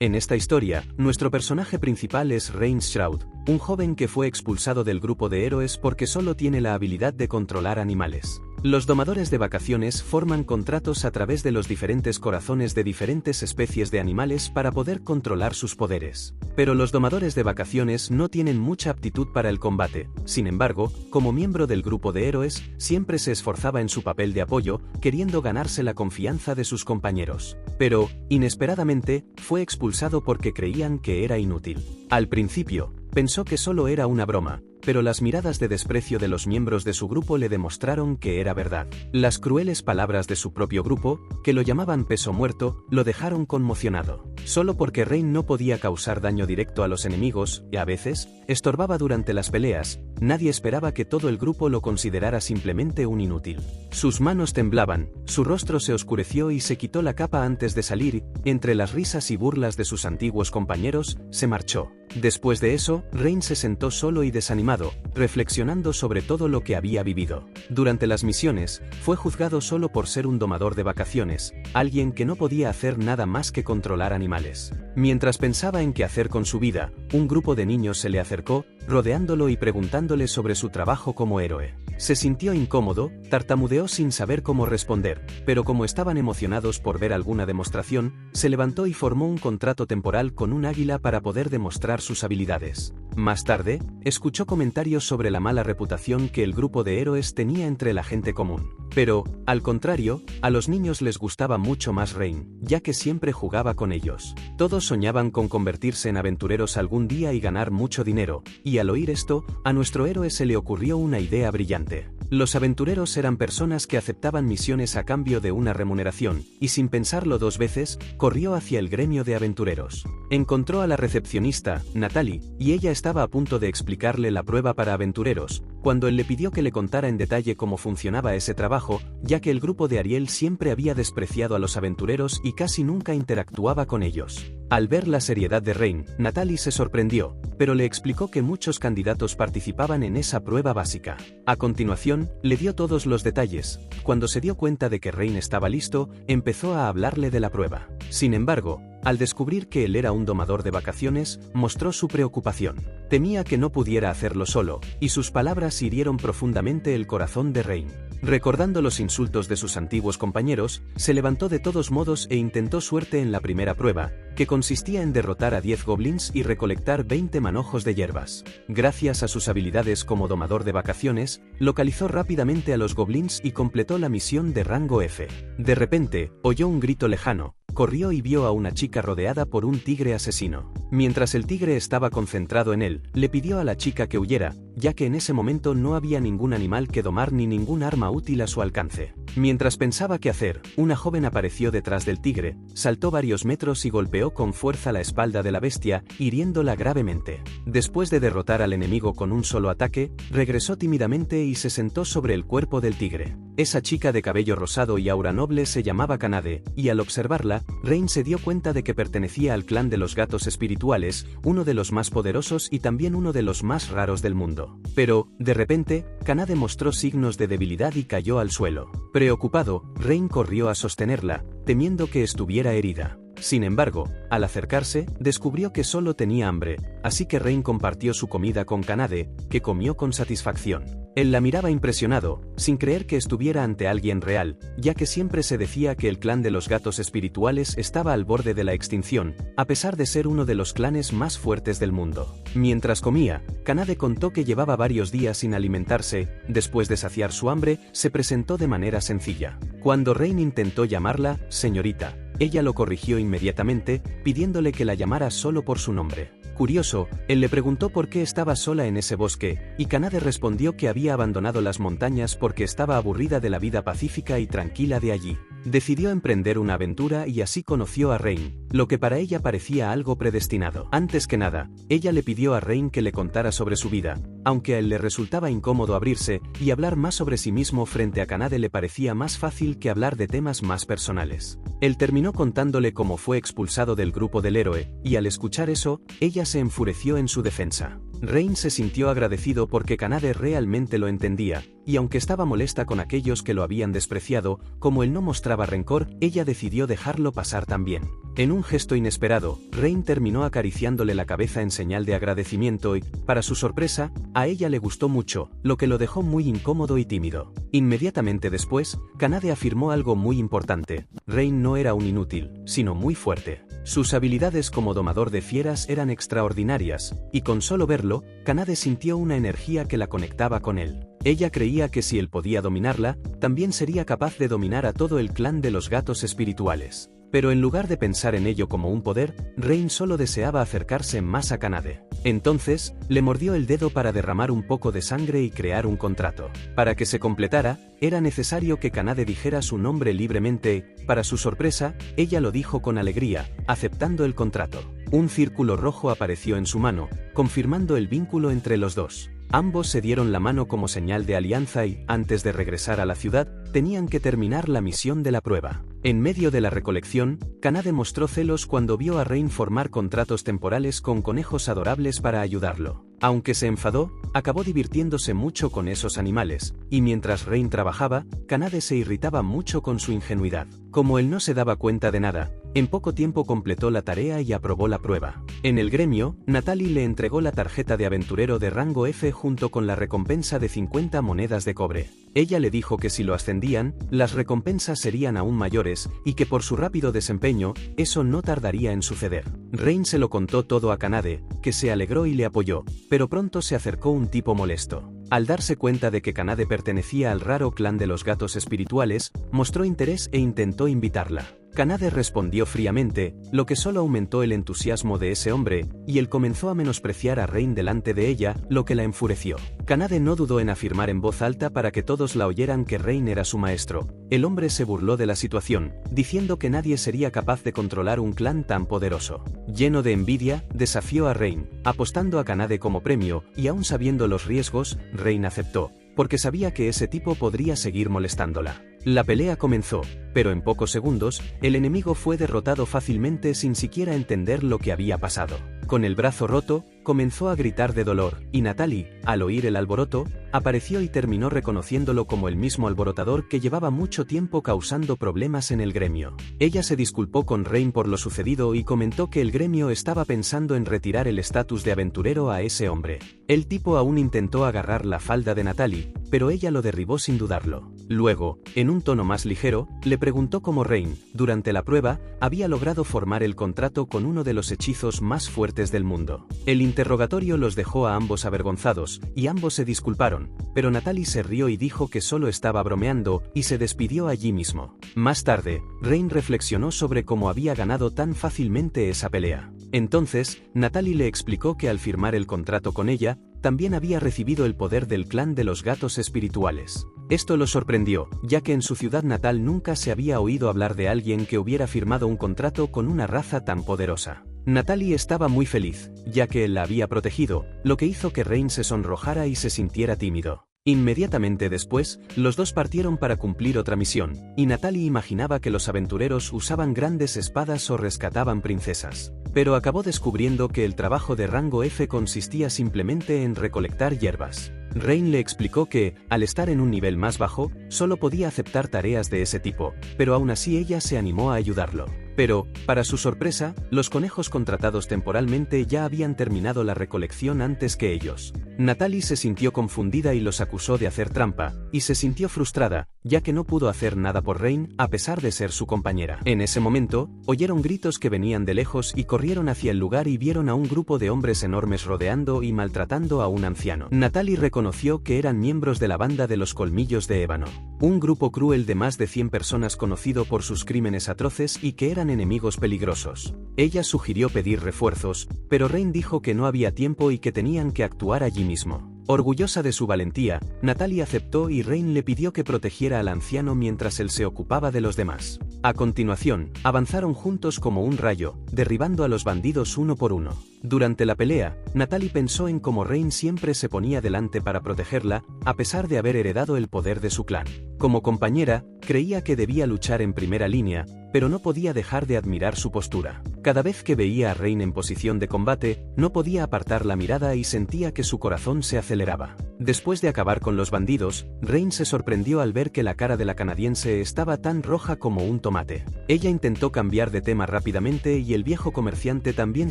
En esta historia, nuestro personaje principal es Reigns Shroud, un joven que fue expulsado del grupo de héroes porque solo tiene la habilidad de controlar animales. Los domadores de vacaciones forman contratos a través de los diferentes corazones de diferentes especies de animales para poder controlar sus poderes. Pero los domadores de vacaciones no tienen mucha aptitud para el combate. Sin embargo, como miembro del grupo de héroes, siempre se esforzaba en su papel de apoyo, queriendo ganarse la confianza de sus compañeros. Pero, inesperadamente, fue expulsado porque creían que era inútil. Al principio, pensó que solo era una broma, pero las miradas de desprecio de los miembros de su grupo le demostraron que era verdad. Las crueles palabras de su propio grupo, que lo llamaban peso muerto, lo dejaron conmocionado. Solo porque Reigns no podía causar daño directo a los enemigos, y a veces, estorbaba durante las peleas, nadie esperaba que todo el grupo lo considerara simplemente un inútil. Sus manos temblaban, su rostro se oscureció y se quitó la capa antes de salir, entre las risas y burlas de sus antiguos compañeros, se marchó. Después de eso, Reigns se sentó solo y desanimado, reflexionando sobre todo lo que había vivido. Durante las misiones, fue juzgado solo por ser un domador de vacaciones, alguien que no podía hacer nada más que controlar animales. Mientras pensaba en qué hacer con su vida, un grupo de niños se le acercó, rodeándolo y preguntándole sobre su trabajo como héroe. Se sintió incómodo, tartamudeó sin saber cómo responder, pero como estaban emocionados por ver alguna demostración, se levantó y formó un contrato temporal con un águila para poder demostrar sus habilidades. Más tarde, escuchó comentarios sobre la mala reputación que el grupo de héroes tenía entre la gente común. Pero, al contrario, a los niños les gustaba mucho más Reigns, ya que siempre jugaba con ellos. Todos soñaban con convertirse en aventureros algún día y ganar mucho dinero, y al oír esto, a nuestro héroe se le ocurrió una idea brillante. Los aventureros eran personas que aceptaban misiones a cambio de una remuneración, y sin pensarlo dos veces, corrió hacia el gremio de aventureros. Encontró a la recepcionista, Natalie, y ella estaba a punto de explicarle la prueba para aventureros, cuando él le pidió que le contara en detalle cómo funcionaba ese trabajo, ya que el grupo de Ariel siempre había despreciado a los aventureros y casi nunca interactuaba con ellos. Al ver la seriedad de Reigns, Natalie se sorprendió, pero le explicó que muchos candidatos participaban en esa prueba básica. A continuación, le dio todos los detalles. Cuando se dio cuenta de que Reigns estaba listo, empezó a hablarle de la prueba. Sin embargo, al descubrir que él era un domador de vacaciones, mostró su preocupación. Temía que no pudiera hacerlo solo, y sus palabras hirieron profundamente el corazón de Reigns. Recordando los insultos de sus antiguos compañeros, se levantó de todos modos e intentó suerte en la primera prueba, que consistía en derrotar a 10 goblins y recolectar 20 manojos de hierbas. Gracias a sus habilidades como domador de vacaciones, localizó rápidamente a los goblins y completó la misión de rango F. De repente, oyó un grito lejano. Corrió y vio a una chica rodeada por un tigre asesino. Mientras el tigre estaba concentrado en él, le pidió a la chica que huyera, ya que en ese momento no había ningún animal que domar ni ningún arma útil a su alcance. Mientras pensaba qué hacer, una joven apareció detrás del tigre, saltó varios metros y golpeó con fuerza la espalda de la bestia, hiriéndola gravemente. Después de derrotar al enemigo con un solo ataque, regresó tímidamente y se sentó sobre el cuerpo del tigre. Esa chica de cabello rosado y aura noble se llamaba Kanade, y al observarla, Reigns se dio cuenta de que pertenecía al clan de los gatos espirituales, uno de los más poderosos y también uno de los más raros del mundo. Pero, de repente, Kanade mostró signos de debilidad y cayó al suelo. Preocupado, Reigns corrió a sostenerla, temiendo que estuviera herida. Sin embargo, al acercarse, descubrió que solo tenía hambre, así que Reigns compartió su comida con Kanade, que comió con satisfacción. Él la miraba impresionado, sin creer que estuviera ante alguien real, ya que siempre se decía que el clan de los gatos espirituales estaba al borde de la extinción, a pesar de ser uno de los clanes más fuertes del mundo. Mientras comía, Kanade contó que llevaba varios días sin alimentarse. Después de saciar su hambre, se presentó de manera sencilla. Cuando Reigns intentó llamarla, señorita, ella lo corrigió inmediatamente, pidiéndole que la llamara solo por su nombre. Curioso, él le preguntó por qué estaba sola en ese bosque, y Kanade respondió que había abandonado las montañas porque estaba aburrida de la vida pacífica y tranquila de allí. Decidió emprender una aventura y así conoció a Reigns, lo que para ella parecía algo predestinado. Antes que nada, ella le pidió a Reigns que le contara sobre su vida, aunque a él le resultaba incómodo abrirse, y hablar más sobre sí mismo frente a Kanade le parecía más fácil que hablar de temas más personales. Él terminó contándole cómo fue expulsado del grupo del héroe, y al escuchar eso, ella se enfureció en su defensa. Reigns se sintió agradecido porque Kanade realmente lo entendía, y aunque estaba molesta con aquellos que lo habían despreciado, como él no mostraba rencor, ella decidió dejarlo pasar también. En un gesto inesperado, Rain terminó acariciándole la cabeza en señal de agradecimiento y, para su sorpresa, a ella le gustó mucho, lo que lo dejó muy incómodo y tímido. Inmediatamente después, Kanade afirmó algo muy importante: Rain no era un inútil, sino muy fuerte. Sus habilidades como domador de fieras eran extraordinarias, y con solo verlo, Kanade sintió una energía que la conectaba con él. Ella creía que si él podía dominarla, también sería capaz de dominar a todo el clan de los gatos espirituales. Pero en lugar de pensar en ello como un poder, Rain solo deseaba acercarse más a Kanade. Entonces, le mordió el dedo para derramar un poco de sangre y crear un contrato. Para que se completara, era necesario que Kanade dijera su nombre libremente. Para su sorpresa, ella lo dijo con alegría, aceptando el contrato. Un círculo rojo apareció en su mano, confirmando el vínculo entre los dos. Ambos se dieron la mano como señal de alianza y, antes de regresar a la ciudad, tenían que terminar la misión de la prueba. En medio de la recolección, Kanade mostró celos cuando vio a Rain formar contratos temporales con conejos adorables para ayudarlo. Aunque se enfadó, acabó divirtiéndose mucho con esos animales, y mientras Rain trabajaba, Kanade se irritaba mucho con su ingenuidad. Como él no se daba cuenta de nada, en poco tiempo completó la tarea y aprobó la prueba. En el gremio, Natalie le entregó la tarjeta de aventurero de rango F junto con la recompensa de 50 monedas de cobre. Ella le dijo que si lo ascendían, las recompensas serían aún mayores, y que por su rápido desempeño, eso no tardaría en suceder. Rain se lo contó todo a Kanade, que se alegró y le apoyó, pero pronto se acercó un tipo molesto. Al darse cuenta de que Kanade pertenecía al raro clan de los gatos espirituales, mostró interés e intentó invitarla. Kanade respondió fríamente, lo que solo aumentó el entusiasmo de ese hombre, y él comenzó a menospreciar a Rain delante de ella, lo que la enfureció. Kanade no dudó en afirmar en voz alta para que todos la oyeran que Rain era su maestro. El hombre se burló de la situación, diciendo que nadie sería capaz de controlar un clan tan poderoso. Lleno de envidia, desafió a Rain, apostando a Kanade como premio, y aún sabiendo los riesgos, Rain aceptó, porque sabía que ese tipo podría seguir molestándola. La pelea comenzó, pero en pocos segundos, el enemigo fue derrotado fácilmente sin siquiera entender lo que había pasado. Con el brazo roto, comenzó a gritar de dolor, y Natalie, al oír el alboroto, apareció y terminó reconociéndolo como el mismo alborotador que llevaba mucho tiempo causando problemas en el gremio. Ella se disculpó con Rain por lo sucedido y comentó que el gremio estaba pensando en retirar el estatus de aventurero a ese hombre. El tipo aún intentó agarrar la falda de Natalie, pero ella lo derribó sin dudarlo. Luego, en un tono más ligero, le preguntó cómo Rain, durante la prueba, había logrado formar el contrato con uno de los hechizos más fuertes del mundo. El interrogatorio los dejó a ambos avergonzados, y ambos se disculparon, pero Natalie se rió y dijo que solo estaba bromeando, y se despidió allí mismo. Más tarde, Rain reflexionó sobre cómo había ganado tan fácilmente esa pelea. Entonces, Natalie le explicó que al firmar el contrato con ella, también había recibido el poder del clan de los gatos espirituales. Esto lo sorprendió, ya que en su ciudad natal nunca se había oído hablar de alguien que hubiera firmado un contrato con una raza tan poderosa. Natalie estaba muy feliz, ya que él la había protegido, lo que hizo que Rain se sonrojara y se sintiera tímido. Inmediatamente después, los dos partieron para cumplir otra misión, y Natalie imaginaba que los aventureros usaban grandes espadas o rescataban princesas. Pero acabó descubriendo que el trabajo de rango F consistía simplemente en recolectar hierbas. Rain le explicó que, al estar en un nivel más bajo, solo podía aceptar tareas de ese tipo, pero aún así ella se animó a ayudarlo. Pero, para su sorpresa, los conejos contratados temporalmente ya habían terminado la recolección antes que ellos. Natalie se sintió confundida y los acusó de hacer trampa, y se sintió frustrada, ya que no pudo hacer nada por Rain a pesar de ser su compañera. En ese momento, oyeron gritos que venían de lejos y corrieron hacia el lugar y vieron a un grupo de hombres enormes rodeando y maltratando a un anciano. Natalie reconoció que eran miembros de la banda de los colmillos de ébano, un grupo cruel de más de 100 personas conocido por sus crímenes atroces y que eran enemigos peligrosos. Ella sugirió pedir refuerzos, pero Rain dijo que no había tiempo y que tenían que actuar allí mismo. Orgullosa de su valentía, Natalie aceptó y Rain le pidió que protegiera al anciano mientras él se ocupaba de los demás. A continuación, avanzaron juntos como un rayo, derribando a los bandidos uno por uno. Durante la pelea, Natalie pensó en cómo Rain siempre se ponía delante para protegerla, a pesar de haber heredado el poder de su clan. Como compañera, creía que debía luchar en primera línea, pero no podía dejar de admirar su postura. Cada vez que veía a Rain en posición de combate, no podía apartar la mirada y sentía que su corazón se aceleraba. Después de acabar con los bandidos, Rain se sorprendió al ver que la cara de la canadiense estaba tan roja como un tomate. Ella intentó cambiar de tema rápidamente y el viejo comerciante también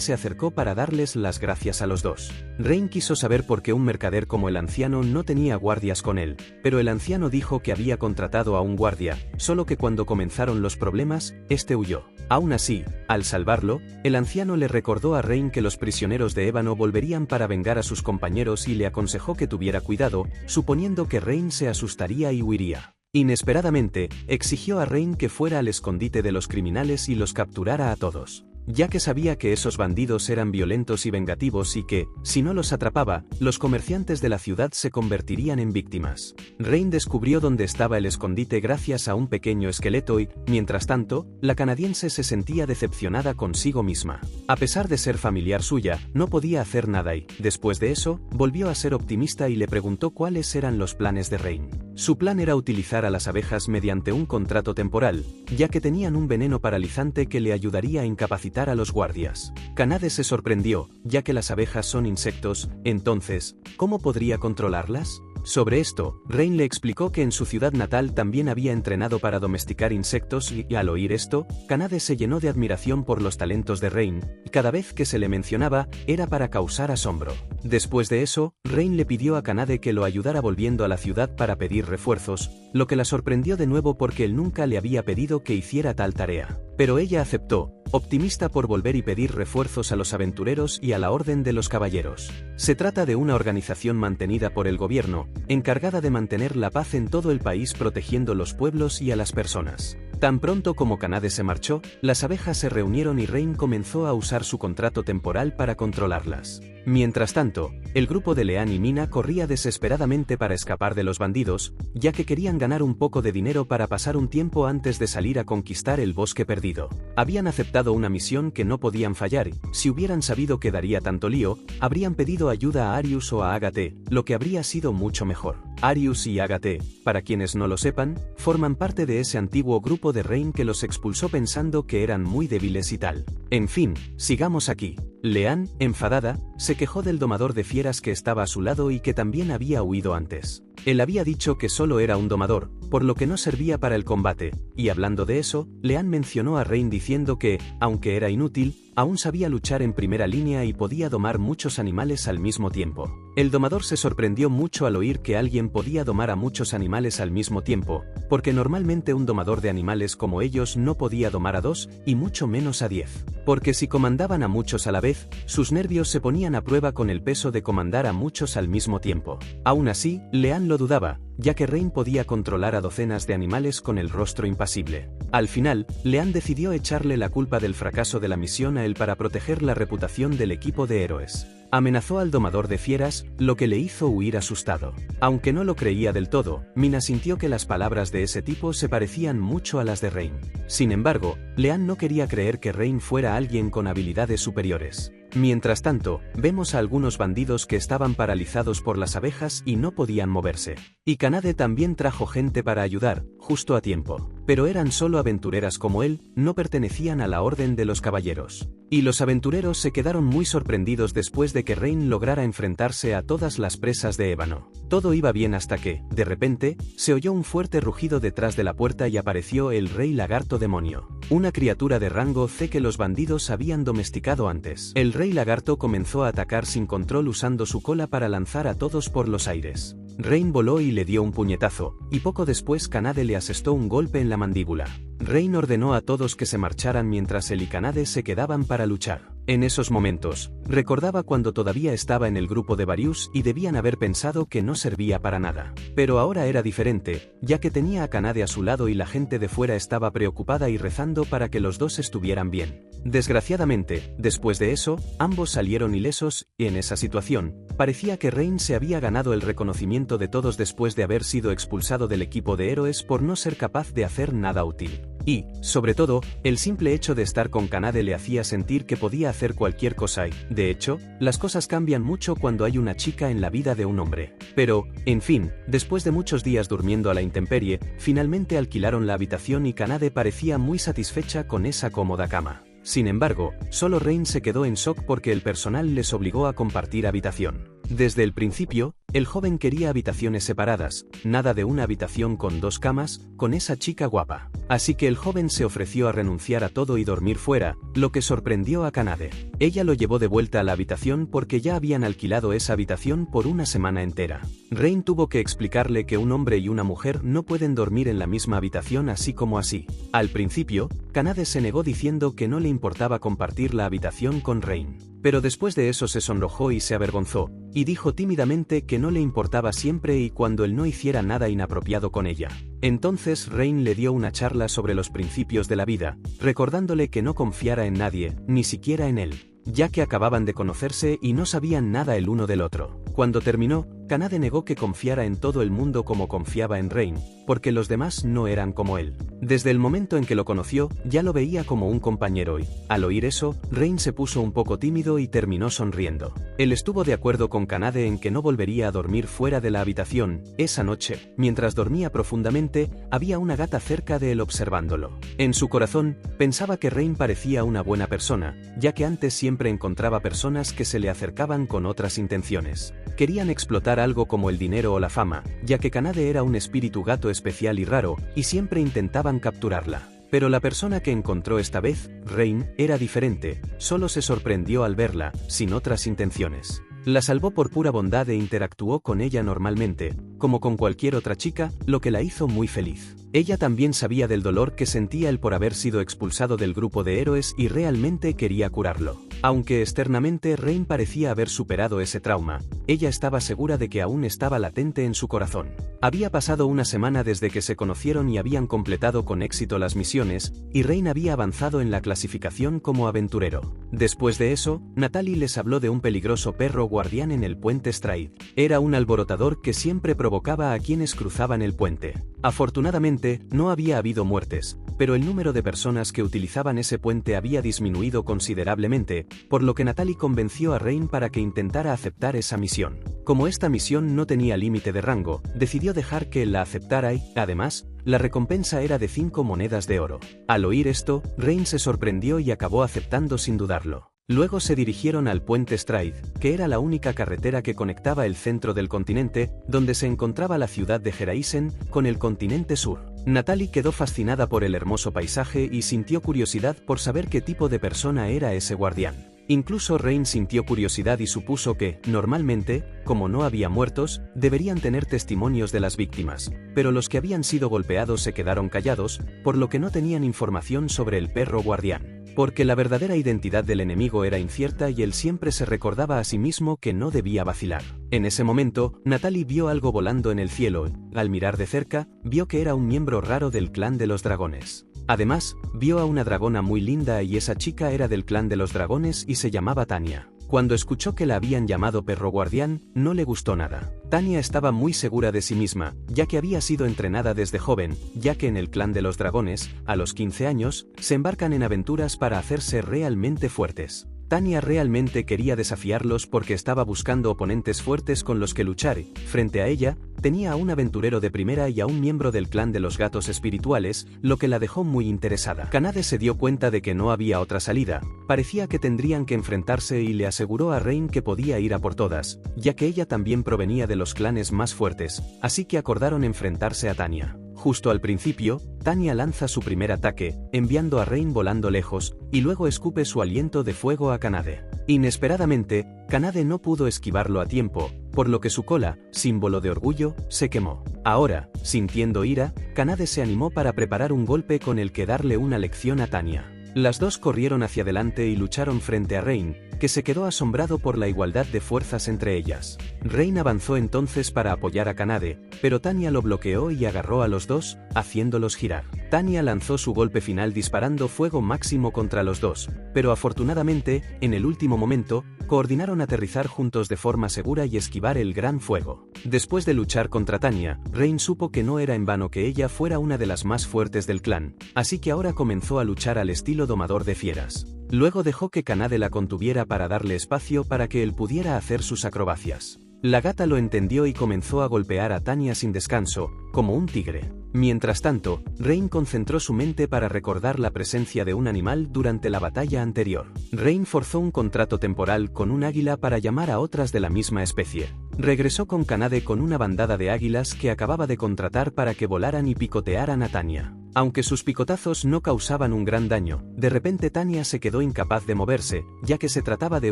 se acercó para darles las gracias a los dos. Rain quiso saber por qué un mercader como el anciano no tenía guardias con él, pero el anciano dijo que había contratado a un guardia, solo que cuando comenzaron los problemas, este huyó. Aún así, al salvarlo, el anciano le recordó a Rain que los prisioneros de ébano volverían para vengar a sus compañeros y le aconsejó que tuviera cuidado, suponiendo que Rain se asustaría y huiría. Inesperadamente, exigió a Rain que fuera al escondite de los criminales y los capturara a todos, ya que sabía que esos bandidos eran violentos y vengativos y que, si no los atrapaba, los comerciantes de la ciudad se convertirían en víctimas. Rain descubrió dónde estaba el escondite gracias a un pequeño esqueleto y, mientras tanto, la canadiense se sentía decepcionada consigo misma. A pesar de ser familiar suya, no podía hacer nada y, después de eso, volvió a ser optimista y le preguntó cuáles eran los planes de Rain. Su plan era utilizar a las abejas mediante un contrato temporal, ya que tenían un veneno paralizante que le ayudaría a incapacitar a los guardias. Kanade se sorprendió, ya que las abejas son insectos, entonces, ¿cómo podría controlarlas? Sobre esto, Rain le explicó que en su ciudad natal también había entrenado para domesticar insectos y al oír esto, Kanade se llenó de admiración por los talentos de Rain, y cada vez que se le mencionaba, era para causar asombro. Después de eso, Rain le pidió a Kanade que lo ayudara volviendo a la ciudad para pedir refuerzos, lo que la sorprendió de nuevo porque él nunca le había pedido que hiciera tal tarea. Pero ella aceptó, optimista por volver y pedir refuerzos a los aventureros y a la Orden de los Caballeros. Se trata de una organización mantenida por el gobierno, encargada de mantener la paz en todo el país protegiendo los pueblos y a las personas. Tan pronto como Kanade se marchó, las abejas se reunieron y Rain comenzó a usar su contrato temporal para controlarlas. Mientras tanto, el grupo de Leanne y Mina corría desesperadamente para escapar de los bandidos, ya que querían ganar un poco de dinero para pasar un tiempo antes de salir a conquistar el bosque perdido. Habían aceptado una misión que no podían fallar, si hubieran sabido que daría tanto lío, habrían pedido ayuda a Arius o a Ágate, lo que habría sido mucho mejor. Arius y Ágate, para quienes no lo sepan, forman parte de ese antiguo grupo de Rain que los expulsó pensando que eran muy débiles y tal. En fin, sigamos aquí. Leanne, enfadada, se quejó del domador de fieras que estaba a su lado y que también había huido antes. Él había dicho que solo era un domador, por lo que no servía para el combate, y hablando de eso, Leanne mencionó a Rain diciendo que, aunque era inútil, aún sabía luchar en primera línea y podía domar muchos animales al mismo tiempo. El domador se sorprendió mucho al oír que alguien podía domar a muchos animales al mismo tiempo, porque normalmente un domador de animales como ellos no podía domar a 2, y mucho menos a 10. Porque si comandaban a muchos a la vez, sus nervios se ponían a prueba con el peso de comandar a muchos al mismo tiempo. Aún así, Leanne lo dudaba, ya que Rain podía controlar a docenas de animales con el rostro impasible. Al final, Leanne decidió echarle la culpa del fracaso de la misión a él para proteger la reputación del equipo de héroes. Amenazó al domador de fieras, lo que le hizo huir asustado. Aunque no lo creía del todo, Mina sintió que las palabras de ese tipo se parecían mucho a las de Rain. Sin embargo, Leanne no quería creer que Rain fuera alguien con habilidades superiores. Mientras tanto, vemos a algunos bandidos que estaban paralizados por las abejas y no podían moverse. Y Kanade también trajo gente para ayudar, justo a tiempo. Pero eran solo aventureras como él, no pertenecían a la Orden de los Caballeros. Y los aventureros se quedaron muy sorprendidos después de que Rain lograra enfrentarse a todas las presas de ébano. Todo iba bien hasta que, de repente, se oyó un fuerte rugido detrás de la puerta y apareció el Rey Lagarto Demonio, una criatura de rango C que los bandidos habían domesticado antes. El Rey Lagarto comenzó a atacar sin control usando su cola para lanzar a todos por los aires. Rain voló y le dio un puñetazo, y poco después Kanade le asestó un golpe en la mandíbula. Rain ordenó a todos que se marcharan mientras él y Kanade se quedaban para luchar. En esos momentos, recordaba cuando todavía estaba en el grupo de Varius y debían haber pensado que no servía para nada. Pero ahora era diferente, ya que tenía a Kanade a su lado y la gente de fuera estaba preocupada y rezando para que los dos estuvieran bien. Desgraciadamente, después de eso, ambos salieron ilesos, y en esa situación, parecía que Rain se había ganado el reconocimiento de todos después de haber sido expulsado del equipo de héroes por no ser capaz de hacer nada útil. Y, sobre todo, el simple hecho de estar con Kanade le hacía sentir que podía hacer cualquier cosa y, de hecho, las cosas cambian mucho cuando hay una chica en la vida de un hombre. Pero, en fin, después de muchos días durmiendo a la intemperie, finalmente alquilaron la habitación y Kanade parecía muy satisfecha con esa cómoda cama. Sin embargo, solo Rain se quedó en shock porque el personal les obligó a compartir habitación. Desde el principio, el joven quería habitaciones separadas, nada de una habitación con 2 camas, con esa chica guapa. Así que el joven se ofreció a renunciar a todo y dormir fuera, lo que sorprendió a Kanade. Ella lo llevó de vuelta a la habitación porque ya habían alquilado esa habitación por una semana entera. Rain tuvo que explicarle que un hombre y una mujer no pueden dormir en la misma habitación así como así. Al principio, Kanade se negó diciendo que no le importaba compartir la habitación con Rain. Pero después de eso se sonrojó y se avergonzó, y dijo tímidamente que no le importaba siempre y cuando él no hiciera nada inapropiado con ella. Entonces Rain le dio una charla sobre los principios de la vida, recordándole que no confiara en nadie, ni siquiera en él, ya que acababan de conocerse y no sabían nada el uno del otro. Cuando terminó, Kanade negó que confiara en todo el mundo como confiaba en Rain, porque los demás no eran como él. Desde el momento en que lo conoció, ya lo veía como un compañero y, al oír eso, Rain se puso un poco tímido y terminó sonriendo. Él estuvo de acuerdo con Kanade en que no volvería a dormir fuera de la habitación. Esa noche, mientras dormía profundamente, había una gata cerca de él observándolo. En su corazón, pensaba que Rain parecía una buena persona, ya que antes siempre encontraba personas que se le acercaban con otras intenciones. Querían explotar algo como el dinero o la fama, ya que Kanade era un espíritu gato especial y raro, y siempre intentaban capturarla. Pero la persona que encontró esta vez, Rain, era diferente, solo se sorprendió al verla, sin otras intenciones. La salvó por pura bondad e interactuó con ella normalmente, como con cualquier otra chica, lo que la hizo muy feliz. Ella también sabía del dolor que sentía él por haber sido expulsado del grupo de héroes y realmente quería curarlo. Aunque externamente Rain parecía haber superado ese trauma, ella estaba segura de que aún estaba latente en su corazón. Había pasado una semana desde que se conocieron y habían completado con éxito las misiones, y Rain había avanzado en la clasificación como aventurero. Después de eso, Natalie les habló de un peligroso perro guardián en el puente Stride. Era un alborotador que siempre provocaba a quienes cruzaban el puente. Afortunadamente, no había habido muertes, pero el número de personas que utilizaban ese puente había disminuido considerablemente, por lo que Natalie convenció a Rain para que intentara aceptar esa misión. Como esta misión no tenía límite de rango, decidió dejar que él la aceptara y, además, la recompensa era de 5 monedas de oro. Al oír esto, Rain se sorprendió y acabó aceptando sin dudarlo. Luego se dirigieron al puente Stride, que era la única carretera que conectaba el centro del continente, donde se encontraba la ciudad de Heraisen, con el continente sur. Natalie quedó fascinada por el hermoso paisaje y sintió curiosidad por saber qué tipo de persona era ese guardián. Incluso Rain sintió curiosidad y supuso que, normalmente, como no había muertos, deberían tener testimonios de las víctimas, pero los que habían sido golpeados se quedaron callados, por lo que no tenían información sobre el perro guardián. Porque la verdadera identidad del enemigo era incierta y él siempre se recordaba a sí mismo que no debía vacilar. En ese momento, Natalie vio algo volando en el cielo. Al mirar de cerca, vio que era un miembro raro del clan de los dragones. Además, vio a una dragona muy linda y esa chica era del clan de los dragones y se llamaba Tanya. Cuando escuchó que la habían llamado perro guardián, no le gustó nada. Tanya estaba muy segura de sí misma, ya que había sido entrenada desde joven, ya que en el clan de los dragones, a los 15 años, se embarcan en aventuras para hacerse realmente fuertes. Tanya realmente quería desafiarlos porque estaba buscando oponentes fuertes con los que luchar. Frente a ella, tenía a un aventurero de primera y a un miembro del clan de los gatos espirituales, lo que la dejó muy interesada. Kanade se dio cuenta de que no había otra salida, parecía que tendrían que enfrentarse y le aseguró a Rain que podía ir a por todas, ya que ella también provenía de los clanes más fuertes, así que acordaron enfrentarse a Tanya. Justo al principio, Tanya lanza su primer ataque, enviando a Rain volando lejos, y luego escupe su aliento de fuego a Kanade. Inesperadamente, Kanade no pudo esquivarlo a tiempo, por lo que su cola, símbolo de orgullo, se quemó. Ahora, sintiendo ira, Kanade se animó para preparar un golpe con el que darle una lección a Tanya. Las dos corrieron hacia adelante y lucharon frente a Rain, que se quedó asombrado por la igualdad de fuerzas entre ellas. Rain avanzó entonces para apoyar a Kanade, pero Tanya lo bloqueó y agarró a los dos, haciéndolos girar. Tanya lanzó su golpe final disparando fuego máximo contra los dos, pero afortunadamente, en el último momento, coordinaron aterrizar juntos de forma segura y esquivar el gran fuego. Después de luchar contra Tanya, Rain supo que no era en vano que ella fuera una de las más fuertes del clan, así que ahora comenzó a luchar al estilo domador de fieras. Luego dejó que Kanade la contuviera para darle espacio para que él pudiera hacer sus acrobacias. La gata lo entendió y comenzó a golpear a Tanya sin descanso, como un tigre. Mientras tanto, Rain concentró su mente para recordar la presencia de un animal durante la batalla anterior. Rain forzó un contrato temporal con un águila para llamar a otras de la misma especie. Regresó con Kanade con una bandada de águilas que acababa de contratar para que volaran y picotearan a Tanya. Aunque sus picotazos no causaban un gran daño, de repente Tanya se quedó incapaz de moverse, ya que se trataba de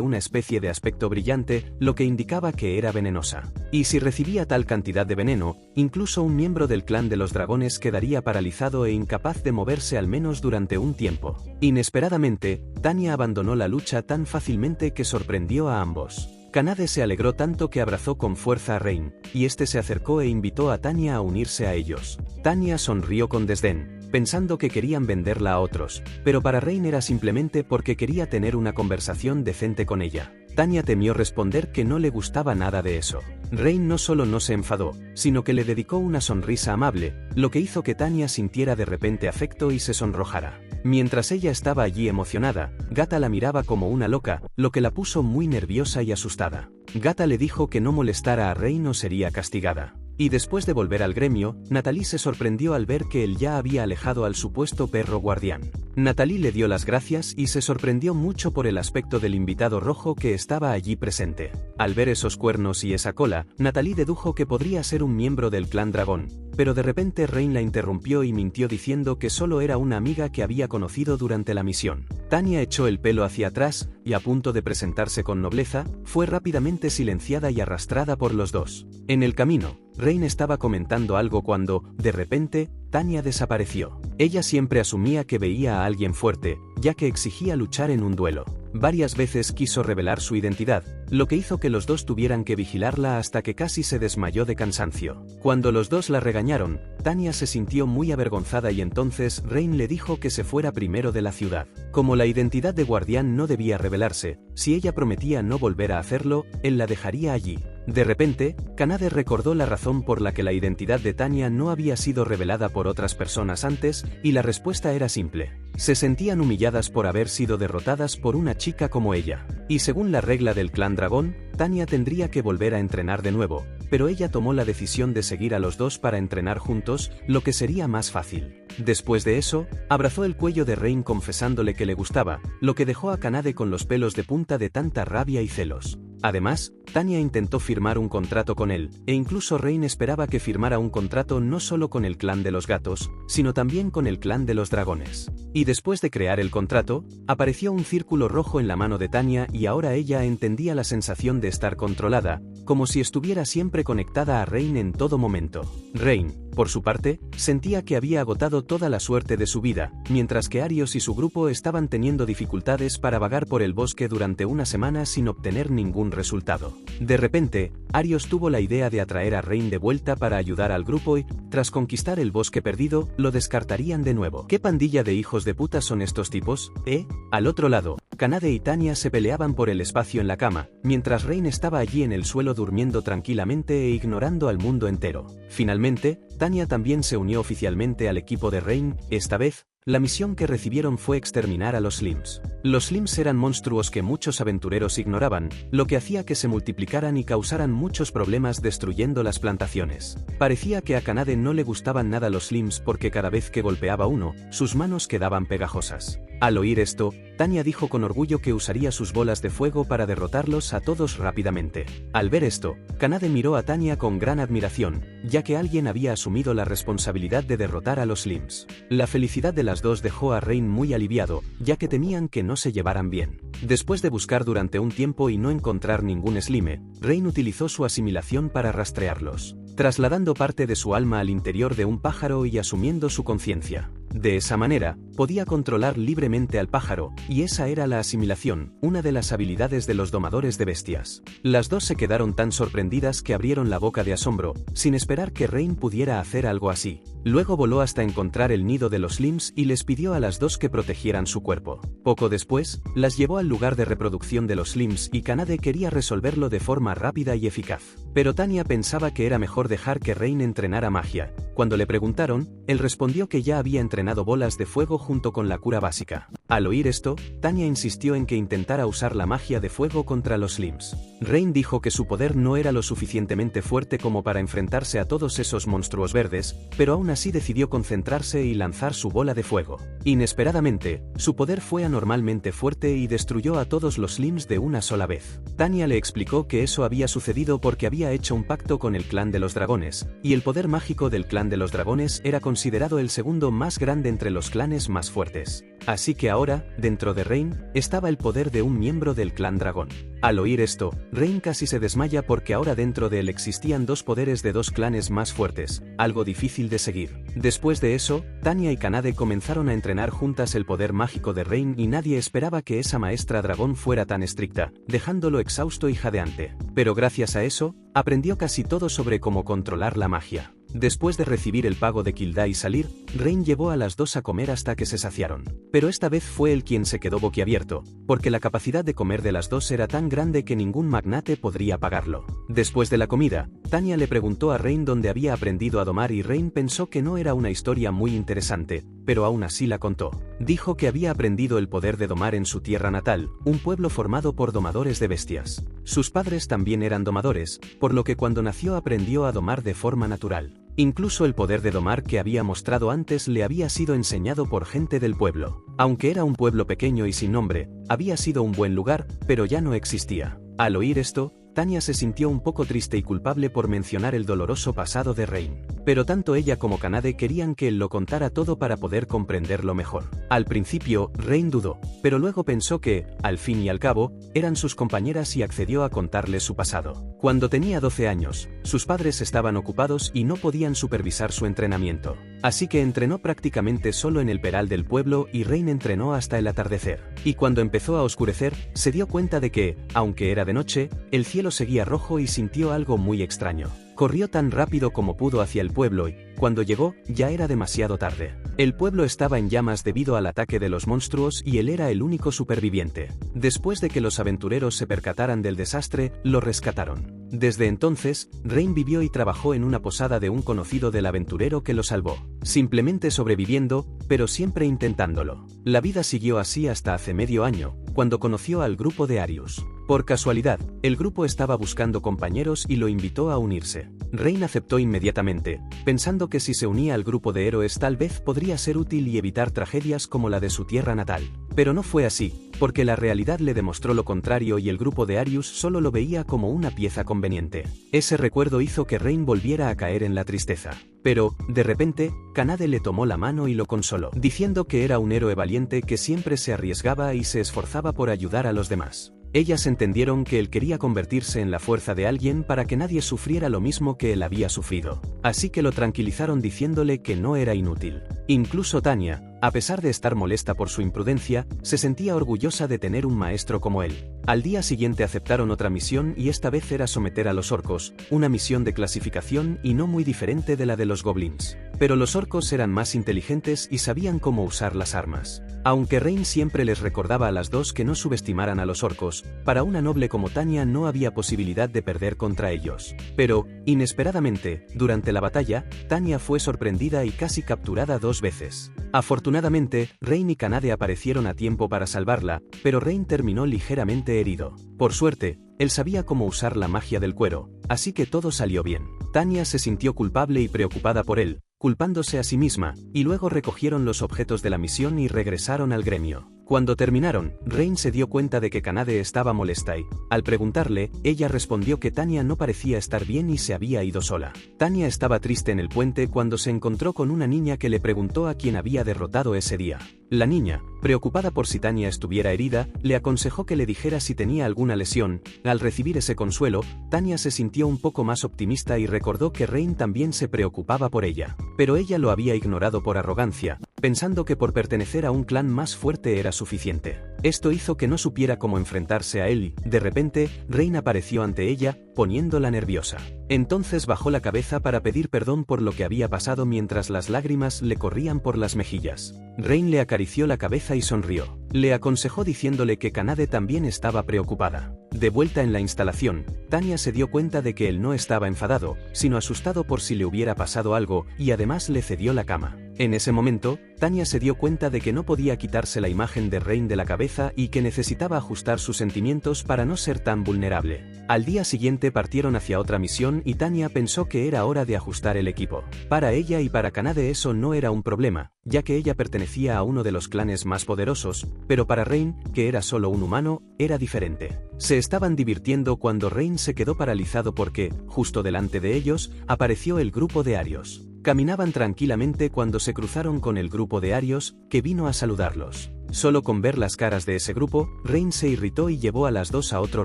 una especie de aspecto brillante, lo que indicaba que era venenosa. Y si recibía tal cantidad de veneno, incluso un miembro del clan de los dragones quedaría paralizado e incapaz de moverse al menos durante un tiempo. Inesperadamente, Tanya abandonó la lucha tan fácilmente que sorprendió a ambos. Kanade se alegró tanto que abrazó con fuerza a Rain, y este se acercó e invitó a Tanya a unirse a ellos. Tanya sonrió con desdén, pensando que querían venderla a otros, pero para Rain era simplemente porque quería tener una conversación decente con ella. Tanya temió responder que no le gustaba nada de eso. Rain no solo no se enfadó, sino que le dedicó una sonrisa amable, lo que hizo que Tanya sintiera de repente afecto y se sonrojara. Mientras ella estaba allí emocionada, Gata la miraba como una loca, lo que la puso muy nerviosa y asustada. Gata le dijo que no molestara a Rain o sería castigada. Y después de volver al gremio, Natalie se sorprendió al ver que él ya había alejado al supuesto perro guardián. Natalie le dio las gracias y se sorprendió mucho por el aspecto del invitado rojo que estaba allí presente. Al ver esos cuernos y esa cola, Natalie dedujo que podría ser un miembro del clan dragón, pero de repente Rain la interrumpió y mintió diciendo que solo era una amiga que había conocido durante la misión. Tanya echó el pelo hacia atrás, y a punto de presentarse con nobleza, fue rápidamente silenciada y arrastrada por los dos. En el camino, Rain estaba comentando algo cuando, de repente, Tanya desapareció. Ella siempre asumía que veía a alguien fuerte, ya que exigía luchar en un duelo. Varias veces quiso revelar su identidad, lo que hizo que los dos tuvieran que vigilarla hasta que casi se desmayó de cansancio. Cuando los dos la regañaron, Tanya se sintió muy avergonzada y entonces Rain le dijo que se fuera primero de la ciudad. Como la identidad de guardián no debía revelarse, si ella prometía no volver a hacerlo, él la dejaría allí. De repente, Kanade recordó la razón por la que la identidad de Tanya no había sido revelada por otras personas antes, y la respuesta era simple. Se sentían humilladas por haber sido derrotadas por una chica como ella. Y según la regla del clan dragón, Tanya tendría que volver a entrenar de nuevo, pero ella tomó la decisión de seguir a los dos para entrenar juntos, lo que sería más fácil. Después de eso, abrazó el cuello de Rain confesándole que le gustaba, lo que dejó a Kanade con los pelos de punta de tanta rabia y celos. Además, Tanya intentó firmar un contrato con él, e incluso Rain esperaba que firmara un contrato no solo con el clan de los gatos, sino también con el clan de los dragones. Y después de crear el contrato, apareció un círculo rojo en la mano de Tanya y ahora ella entendía la sensación de estar controlada, como si estuviera siempre conectada a Rain en todo momento. Rain, por su parte, sentía que había agotado toda la suerte de su vida, mientras que Arios y su grupo estaban teniendo dificultades para vagar por el bosque durante una semana sin obtener ningún resultado. De repente, Arios tuvo la idea de atraer a Rain de vuelta para ayudar al grupo y, tras conquistar el bosque perdido, lo descartarían de nuevo. ¿Qué pandilla de hijos de puta son estos tipos, eh? Al otro lado, Kanade y Tanya se peleaban por el espacio en la cama, mientras Rain estaba allí en el suelo durmiendo tranquilamente e ignorando al mundo entero. Finalmente, Tanya también se unió oficialmente al equipo de Rain. Esta vez, la misión que recibieron fue exterminar a los Slims. Los Slims eran monstruos que muchos aventureros ignoraban, lo que hacía que se multiplicaran y causaran muchos problemas destruyendo las plantaciones. Parecía que a Kanade no le gustaban nada los Slims porque cada vez que golpeaba uno, sus manos quedaban pegajosas. Al oír esto, Tanya dijo con orgullo que usaría sus bolas de fuego para derrotarlos a todos rápidamente. Al ver esto, Kanade miró a Tanya con gran admiración, ya que alguien había asumido la responsabilidad de derrotar a los Slims. La felicidad de las dos dejó a Rain muy aliviado, ya que temían que no se llevaran bien. Después de buscar durante un tiempo y no encontrar ningún Slime, Rain utilizó su asimilación para rastrearlos, trasladando parte de su alma al interior de un pájaro y asumiendo su conciencia. De esa manera, podía controlar libremente al pájaro, y esa era la asimilación, una de las habilidades de los domadores de bestias. Las dos se quedaron tan sorprendidas que abrieron la boca de asombro, sin esperar que Rain pudiera hacer algo así. Luego voló hasta encontrar el nido de los Slims y les pidió a las dos que protegieran su cuerpo. Poco después, las llevó al lugar de reproducción de los Slims y Kanade quería resolverlo de forma rápida y eficaz. Pero Tanya pensaba que era mejor dejar que Rain entrenara magia. Cuando le preguntaron, él respondió que ya había entrenado bolas de fuego junto con la cura básica. Al oír esto, Tanya insistió en que intentara usar la magia de fuego contra los Slims. Rain dijo que su poder no era lo suficientemente fuerte como para enfrentarse a todos esos monstruos verdes, pero aún así decidió concentrarse y lanzar su bola de fuego. Inesperadamente, su poder fue anormalmente fuerte y destruyó a todos los Slims de una sola vez. Tanya le explicó que eso había sucedido porque había hecho un pacto con el clan de los dragones, y el poder mágico del clan de los dragones era considerado el segundo más grande entre los clanes más fuertes. Así que ahora, dentro de Rain, estaba el poder de un miembro del clan dragón. Al oír esto, Rain casi se desmaya porque ahora dentro de él existían dos poderes de dos clanes más fuertes, algo difícil de seguir. Después de eso, Tanya y Kanade comenzaron a entrenar juntas el poder mágico de Rain y nadie esperaba que esa maestra dragón fuera tan estricta, dejándolo exhausto y jadeante. Pero gracias a eso, aprendió casi todo sobre cómo controlar la magia. Después de recibir el pago de Kildare y salir, Rain llevó a las dos a comer hasta que se saciaron. Pero esta vez fue él quien se quedó boquiabierto, porque la capacidad de comer de las dos era tan grande que ningún magnate podría pagarlo. Después de la comida, Tanya le preguntó a Rain dónde había aprendido a domar y Rain pensó que no era una historia muy interesante, pero aún así la contó. Dijo que había aprendido el poder de domar en su tierra natal, un pueblo formado por domadores de bestias. Sus padres también eran domadores, por lo que cuando nació aprendió a domar de forma natural. Incluso el poder de domar que había mostrado antes le había sido enseñado por gente del pueblo. Aunque era un pueblo pequeño y sin nombre, había sido un buen lugar, pero ya no existía. Al oír esto, Tanya se sintió un poco triste y culpable por mencionar el doloroso pasado de Rain. Pero tanto ella como Kanade querían que él lo contara todo para poder comprenderlo mejor. Al principio, Rain dudó, pero luego pensó que, al fin y al cabo, eran sus compañeras y accedió a contarles su pasado. Cuando tenía 12 años, sus padres estaban ocupados y no podían supervisar su entrenamiento. Así que entrenó prácticamente solo en el peral del pueblo y Rain entrenó hasta el atardecer. Y cuando empezó a oscurecer, se dio cuenta de que, aunque era de noche, el cielo seguía rojo y sintió algo muy extraño. Corrió tan rápido como pudo hacia el pueblo y, cuando llegó, ya era demasiado tarde. El pueblo estaba en llamas debido al ataque de los monstruos y él era el único superviviente. Después de que los aventureros se percataran del desastre, lo rescataron. Desde entonces, Rain vivió y trabajó en una posada de un conocido del aventurero que lo salvó. Simplemente sobreviviendo, pero siempre intentándolo. La vida siguió así hasta hace medio año, cuando conoció al grupo de Arius. Por casualidad, el grupo estaba buscando compañeros y lo invitó a unirse. Rain aceptó inmediatamente, pensando que si se unía al grupo de héroes tal vez podría ser útil y evitar tragedias como la de su tierra natal. Pero no fue así, porque la realidad le demostró lo contrario y el grupo de Arius solo lo veía como una pieza conveniente. Ese recuerdo hizo que Rain volviera a caer en la tristeza. Pero, de repente, Kanade le tomó la mano y lo consoló, diciendo que era un héroe valiente que siempre se arriesgaba y se esforzaba por ayudar a los demás. Ellas entendieron que él quería convertirse en la fuerza de alguien para que nadie sufriera lo mismo que él había sufrido. Así que lo tranquilizaron diciéndole que no era inútil. Incluso Tanya, a pesar de estar molesta por su imprudencia, se sentía orgullosa de tener un maestro como él. Al día siguiente aceptaron otra misión y esta vez era someter a los orcos, una misión de clasificación y no muy diferente de la de los goblins. Pero los orcos eran más inteligentes y sabían cómo usar las armas. Aunque Rain siempre les recordaba a las dos que no subestimaran a los orcos, para una noble como Tanya no había posibilidad de perder contra ellos. Pero, inesperadamente, durante la batalla, Tanya fue sorprendida y casi capturada 2 veces. Afortunadamente, Rain y Kanade aparecieron a tiempo para salvarla, pero Rain terminó ligeramente herido. Por suerte, él sabía cómo usar la magia del cuero, así que todo salió bien. Tanya se sintió culpable y preocupada por él, culpándose a sí misma, y luego recogieron los objetos de la misión y regresaron al gremio. Cuando terminaron, Rain se dio cuenta de que Kanade estaba molesta y, al preguntarle, ella respondió que Tanya no parecía estar bien y se había ido sola. Tanya estaba triste en el puente cuando se encontró con una niña que le preguntó a quién había derrotado ese día. La niña, preocupada por si Tanya estuviera herida, le aconsejó que le dijera si tenía alguna lesión. Al recibir ese consuelo, Tanya se sintió un poco más optimista y recordó que Rain también se preocupaba por ella. Pero ella lo había ignorado por arrogancia, pensando que por pertenecer a un clan más fuerte era suficiente. Esto hizo que no supiera cómo enfrentarse a él y, de repente, Rain apareció ante ella, poniéndola nerviosa. Entonces bajó la cabeza para pedir perdón por lo que había pasado mientras las lágrimas le corrían por las mejillas. Rain le acarició la cabeza y sonrió. Le aconsejó diciéndole que Kanade también estaba preocupada. De vuelta en la instalación, Tanya se dio cuenta de que él no estaba enfadado, sino asustado por si le hubiera pasado algo, y además le cedió la cama. En ese momento, Tanya se dio cuenta de que no podía quitarse la imagen de Rain de la cabeza y que necesitaba ajustar sus sentimientos para no ser tan vulnerable. Al día siguiente partieron hacia otra misión y Tanya pensó que era hora de ajustar el equipo. Para ella y para Kanade eso no era un problema, ya que ella pertenecía a uno de los clanes más poderosos, pero para Rain, que era solo un humano, era diferente. Se estaban divirtiendo cuando Rain se quedó paralizado porque, justo delante de ellos, apareció el grupo de Arios. Caminaban tranquilamente cuando se cruzaron con el grupo de Arios, que vino a saludarlos. Solo con ver las caras de ese grupo, Rain se irritó y llevó a las dos a otro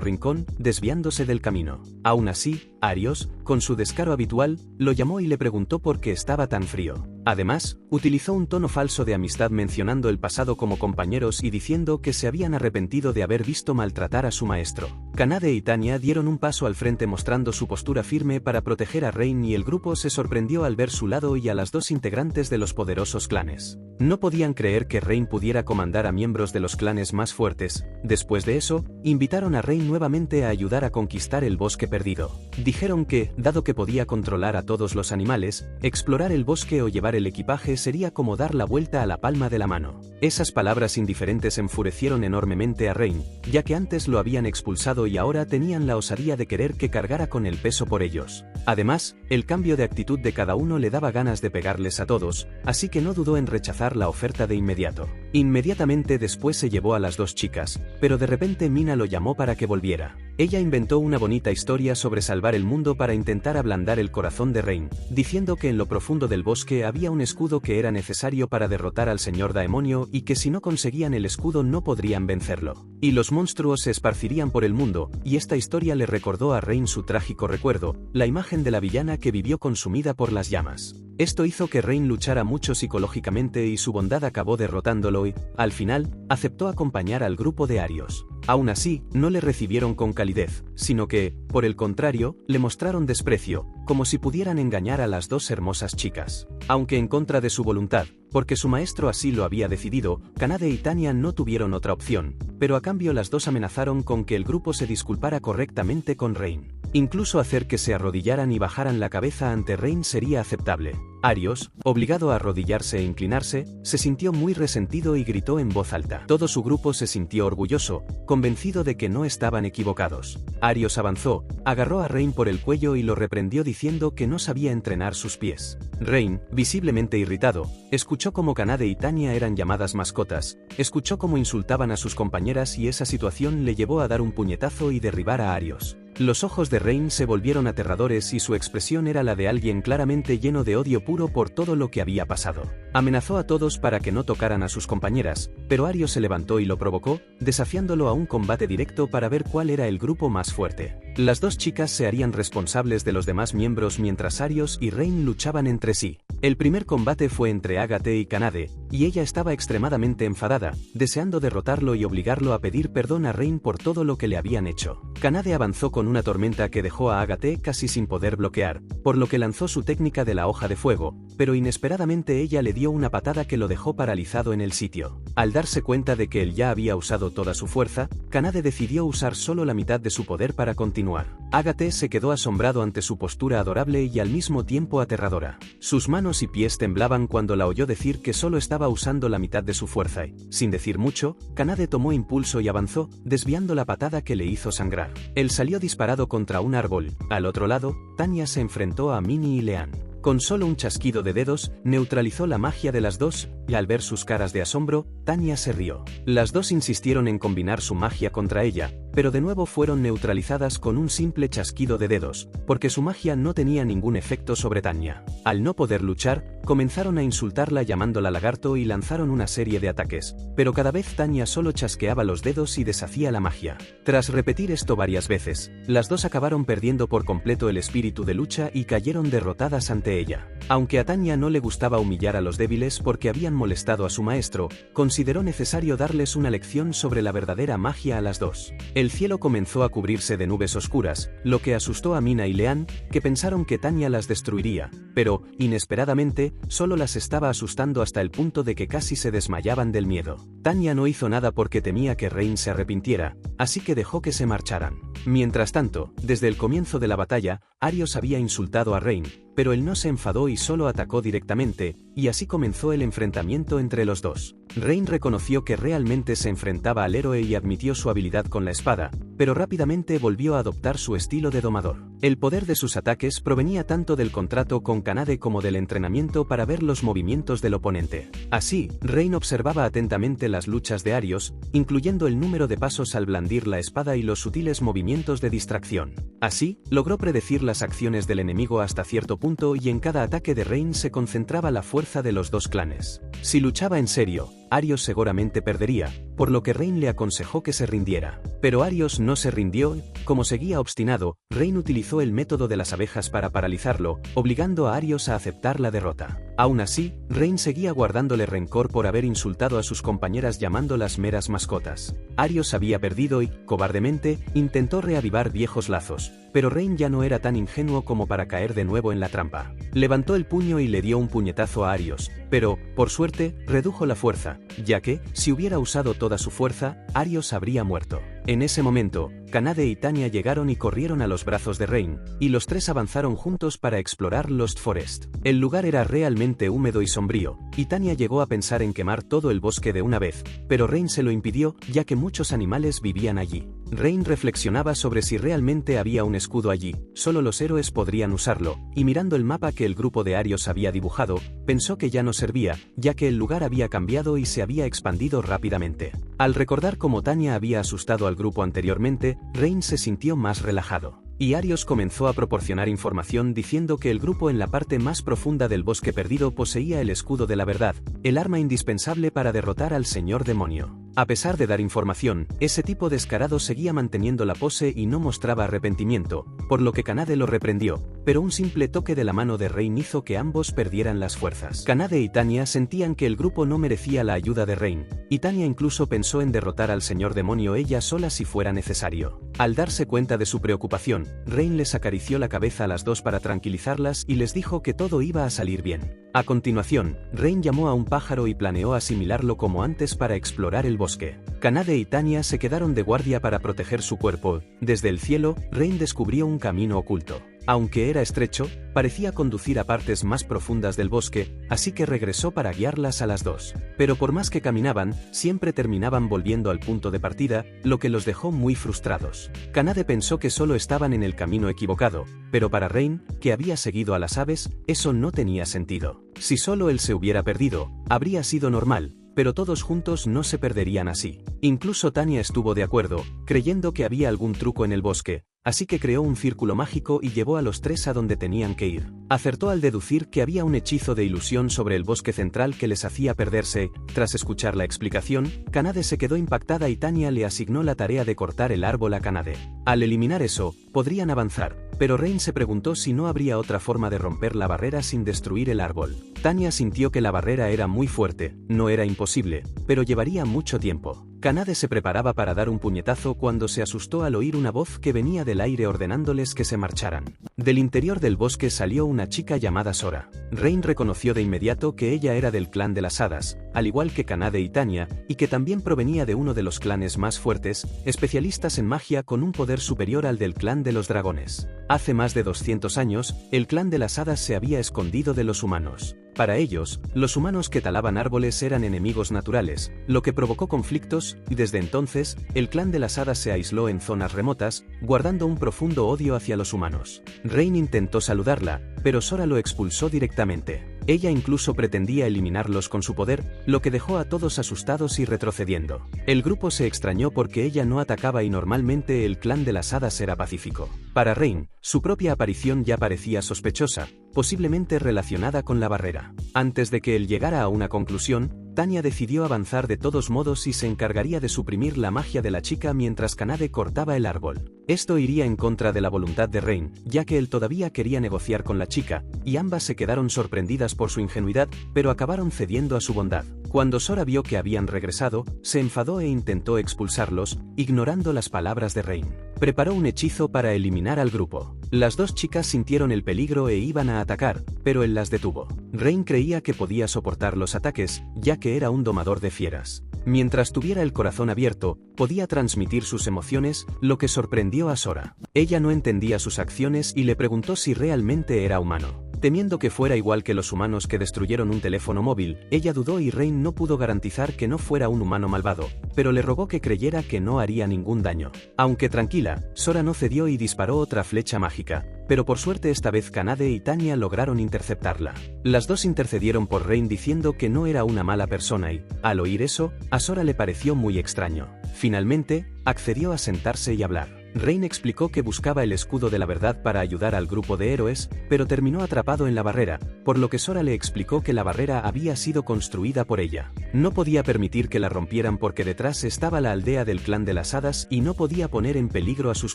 rincón, desviándose del camino. Aún así, Arios, con su descaro habitual, lo llamó y le preguntó por qué estaba tan frío. Además, utilizó un tono falso de amistad mencionando el pasado como compañeros y diciendo que se habían arrepentido de haber visto maltratar a su maestro. Kanade y Tanya dieron un paso al frente mostrando su postura firme para proteger a Rain y el grupo se sorprendió al ver su lado y a las dos integrantes de los poderosos clanes. No podían creer que Rain pudiera comandar a miembros de los clanes más fuertes. Después de eso, invitaron a Rain nuevamente a ayudar a conquistar el bosque perdido. Dijeron que, dado que podía controlar a todos los animales, explorar el bosque o llevar el equipaje sería como dar la vuelta a la palma de la mano. Esas palabras indiferentes enfurecieron enormemente a Rain, ya que antes lo habían expulsado y ahora tenían la osadía de querer que cargara con el peso por ellos. Además, el cambio de actitud de cada uno le daba ganas de pegarles a todos, así que no dudó en rechazar la oferta de inmediato. Inmediatamente después se llevó a las dos chicas, pero de repente Mina lo llamó para que volviera. Ella inventó una bonita historia sobre salvar el mundo para intentar ablandar el corazón de Rain, diciendo que en lo profundo del bosque había un escudo que era necesario para derrotar al señor Daemonio y que si no conseguían el escudo no podrían vencerlo. Y los monstruos se esparcirían por el mundo, y esta historia le recordó a Rain su trágico recuerdo, la imagen de la villana que vivió consumida por las llamas. Esto hizo que Rain luchara mucho psicológicamente y su bondad acabó derrotándolo y, al final, aceptó acompañar al grupo de Arios. Aún así, no le recibieron con calidez, sino que, por el contrario, le mostraron desprecio, como si pudieran engañar a las dos hermosas chicas. Aunque en contra de su voluntad, porque su maestro así lo había decidido, Kanade y Tanya no tuvieron otra opción, pero a cambio las dos amenazaron con que el grupo se disculpara correctamente con Rain. Incluso hacer que se arrodillaran y bajaran la cabeza ante Rain sería aceptable. Arios, obligado a arrodillarse e inclinarse, se sintió muy resentido y gritó en voz alta. Todo su grupo se sintió orgulloso, convencido de que no estaban equivocados. Arios avanzó, agarró a Rain por el cuello y lo reprendió diciendo que no sabía entrenar sus pies. Rain, visiblemente irritado, escuchó cómo Kanade y Tanya eran llamadas mascotas, escuchó cómo insultaban a sus compañeras y esa situación le llevó a dar un puñetazo y derribar a Arios. Los ojos de Rain se volvieron aterradores y su expresión era la de alguien claramente lleno de odio puro por todo lo que había pasado. Amenazó a todos para que no tocaran a sus compañeras, pero Arios se levantó y lo provocó, desafiándolo a un combate directo para ver cuál era el grupo más fuerte. Las dos chicas se harían responsables de los demás miembros mientras Arios y Rain luchaban entre sí. El primer combate fue entre Ágate y Kanade, y ella estaba extremadamente enfadada, deseando derrotarlo y obligarlo a pedir perdón a Rain por todo lo que le habían hecho. Kanade avanzó con una tormenta que dejó a Ágate casi sin poder bloquear, por lo que lanzó su técnica de la hoja de fuego, pero inesperadamente ella le dio una patada que lo dejó paralizado en el sitio. Al darse cuenta de que él ya había usado toda su fuerza, Kanade decidió usar solo la mitad de su poder para continuar. Ágate se quedó asombrado ante su postura adorable y al mismo tiempo aterradora. Sus manos y pies temblaban cuando la oyó decir que solo estaba usando la mitad de su fuerza y, sin decir mucho, Kanade tomó impulso y avanzó, desviando la patada que le hizo sangrar. Él salió disparado contra un árbol. Al otro lado, Tanya se enfrentó a Minnie y Leanne. Con solo un chasquido de dedos, neutralizó la magia de las dos, y al ver sus caras de asombro, Tanya se rió. Las dos insistieron en combinar su magia contra ella, pero de nuevo fueron neutralizadas con un simple chasquido de dedos, porque su magia no tenía ningún efecto sobre Tanya. Al no poder luchar, comenzaron a insultarla llamándola lagarto y lanzaron una serie de ataques, pero cada vez Tanya solo chasqueaba los dedos y deshacía la magia. Tras repetir esto varias veces, las dos acabaron perdiendo por completo el espíritu de lucha y cayeron derrotadas ante ella. Aunque a Tanya no le gustaba humillar a los débiles porque habían molestado a su maestro, consideró necesario darles una lección sobre la verdadera magia a las dos. El cielo comenzó a cubrirse de nubes oscuras, lo que asustó a Mina y Leanne, que pensaron que Tanya las destruiría, pero, inesperadamente, solo las estaba asustando hasta el punto de que casi se desmayaban del miedo. Tanya no hizo nada porque temía que Rain se arrepintiera, así que dejó que se marcharan. Mientras tanto, desde el comienzo de la batalla, Arios había insultado a Rain, pero él no se enfadó y solo atacó directamente, y así comenzó el enfrentamiento entre los dos. Rain reconoció que realmente se enfrentaba al héroe y admitió su habilidad con la espada, pero rápidamente volvió a adoptar su estilo de domador. El poder de sus ataques provenía tanto del contrato con Kanade como del entrenamiento para ver los movimientos del oponente. Así, Rain observaba atentamente las luchas de Arios, incluyendo el número de pasos al blandir la espada y los sutiles movimientos de distracción. Así, logró predecir las acciones del enemigo hasta cierto punto y en cada ataque de Rain se concentraba la fuerza de los dos clanes. Si luchaba en serio, Arios seguramente perdería, por lo que Rain le aconsejó que se rindiera. Pero Arios no se rindió, como seguía obstinado, Rain utilizó el método de las abejas para paralizarlo, obligando a Arios a aceptar la derrota. Aún así, Rain seguía guardándole rencor por haber insultado a sus compañeras llamándolas meras mascotas. Arios había perdido y, cobardemente, intentó reavivar viejos lazos, pero Rain ya no era tan ingenuo como para caer de nuevo en la trampa. Levantó el puño y le dio un puñetazo a Arios, pero, por suerte, redujo la fuerza, ya que, si hubiera usado toda su fuerza, Arios habría muerto. En ese momento, Kanade y Tanya llegaron y corrieron a los brazos de Rain, y los tres avanzaron juntos para explorar Lost Forest. El lugar era realmente húmedo y sombrío, y Tanya llegó a pensar en quemar todo el bosque de una vez, pero Rain se lo impidió, ya que muchos animales vivían allí. Rain reflexionaba sobre si realmente había un escudo allí, solo los héroes podrían usarlo, y mirando el mapa que el grupo de Arios había dibujado, pensó que ya no servía, ya que el lugar había cambiado y se había expandido rápidamente. Al recordar cómo Tanya había asustado al grupo anteriormente, Rain se sintió más relajado. Y Arios comenzó a proporcionar información diciendo que el grupo en la parte más profunda del bosque perdido poseía el escudo de la verdad, el arma indispensable para derrotar al señor demonio. A pesar de dar información, ese tipo descarado seguía manteniendo la pose y no mostraba arrepentimiento, por lo que Kanade lo reprendió, pero un simple toque de la mano de Rain hizo que ambos perdieran las fuerzas. Kanade y Tanya sentían que el grupo no merecía la ayuda de Rain, y Tanya incluso pensó en derrotar al señor demonio ella sola si fuera necesario. Al darse cuenta de su preocupación, Rain les acarició la cabeza a las dos para tranquilizarlas y les dijo que todo iba a salir bien. A continuación, Rain llamó a un pájaro y planeó asimilarlo como antes para explorar el bosque. Kanade y Tanya se quedaron de guardia para proteger su cuerpo. Desde el cielo, Rain descubrió un camino oculto. Aunque era estrecho, parecía conducir a partes más profundas del bosque, así que regresó para guiarlas a las dos. Pero por más que caminaban, siempre terminaban volviendo al punto de partida, lo que los dejó muy frustrados. Kanade pensó que solo estaban en el camino equivocado, pero para Rain, que había seguido a las aves, eso no tenía sentido. Si solo él se hubiera perdido, habría sido normal, pero todos juntos no se perderían así. Incluso Tanya estuvo de acuerdo, creyendo que había algún truco en el bosque, así que creó un círculo mágico y llevó a los tres a donde tenían que ir. Acertó al deducir que había un hechizo de ilusión sobre el bosque central que les hacía perderse. Tras escuchar la explicación, Kanade se quedó impactada y Tanya le asignó la tarea de cortar el árbol a Kanade. Al eliminar eso, podrían avanzar, pero Rain se preguntó si no habría otra forma de romper la barrera sin destruir el árbol. Tanya sintió que la barrera era muy fuerte, no era imposible, pero llevaría mucho tiempo. Kanade se preparaba para dar un puñetazo cuando se asustó al oír una voz que venía del aire ordenándoles que se marcharan. Del interior del bosque salió una chica llamada Sora. Rain reconoció de inmediato que ella era del clan de las hadas, al igual que Kanade y Tanya, y que también provenía de uno de los clanes más fuertes, especialistas en magia con un poder superior al del clan de los dragones. Hace más de 200 años, el clan de las hadas se había escondido de los humanos. Para ellos, los humanos que talaban árboles eran enemigos naturales, lo que provocó conflictos, y desde entonces, el clan de las hadas se aisló en zonas remotas, guardando un profundo odio hacia los humanos. Rain intentó saludarla, pero Sora lo expulsó directamente. Ella incluso pretendía eliminarlos con su poder, lo que dejó a todos asustados y retrocediendo. El grupo se extrañó porque ella no atacaba y normalmente el clan de las hadas era pacífico. Para Rain, su propia aparición ya parecía sospechosa, posiblemente relacionada con la barrera. Antes de que él llegara a una conclusión, Tanya decidió avanzar de todos modos y se encargaría de suprimir la magia de la chica mientras Kanade cortaba el árbol. Esto iría en contra de la voluntad de Rain, ya que él todavía quería negociar con la chica, y ambas se quedaron sorprendidas por su ingenuidad, pero acabaron cediendo a su bondad. Cuando Sora vio que habían regresado, se enfadó e intentó expulsarlos, ignorando las palabras de Rain. Preparó un hechizo para eliminar al grupo. Las dos chicas sintieron el peligro e iban a atacar, pero él las detuvo. Rain creía que podía soportar los ataques, ya que era un domador de fieras. Mientras tuviera el corazón abierto, podía transmitir sus emociones, lo que sorprendió a Sora. Ella no entendía sus acciones y le preguntó si realmente era humano. Temiendo que fuera igual que los humanos que destruyeron un teléfono móvil, ella dudó y Rain no pudo garantizar que no fuera un humano malvado, pero le rogó que creyera que no haría ningún daño. Aunque tranquila, Sora no cedió y disparó otra flecha mágica, pero por suerte esta vez Kanade y Tanya lograron interceptarla. Las dos intercedieron por Rain diciendo que no era una mala persona y, al oír eso, a Sora le pareció muy extraño. Finalmente, accedió a sentarse y hablar. Rain explicó que buscaba el escudo de la verdad para ayudar al grupo de héroes, pero terminó atrapado en la barrera, por lo que Sora le explicó que la barrera había sido construida por ella. No podía permitir que la rompieran porque detrás estaba la aldea del clan de las hadas y no podía poner en peligro a sus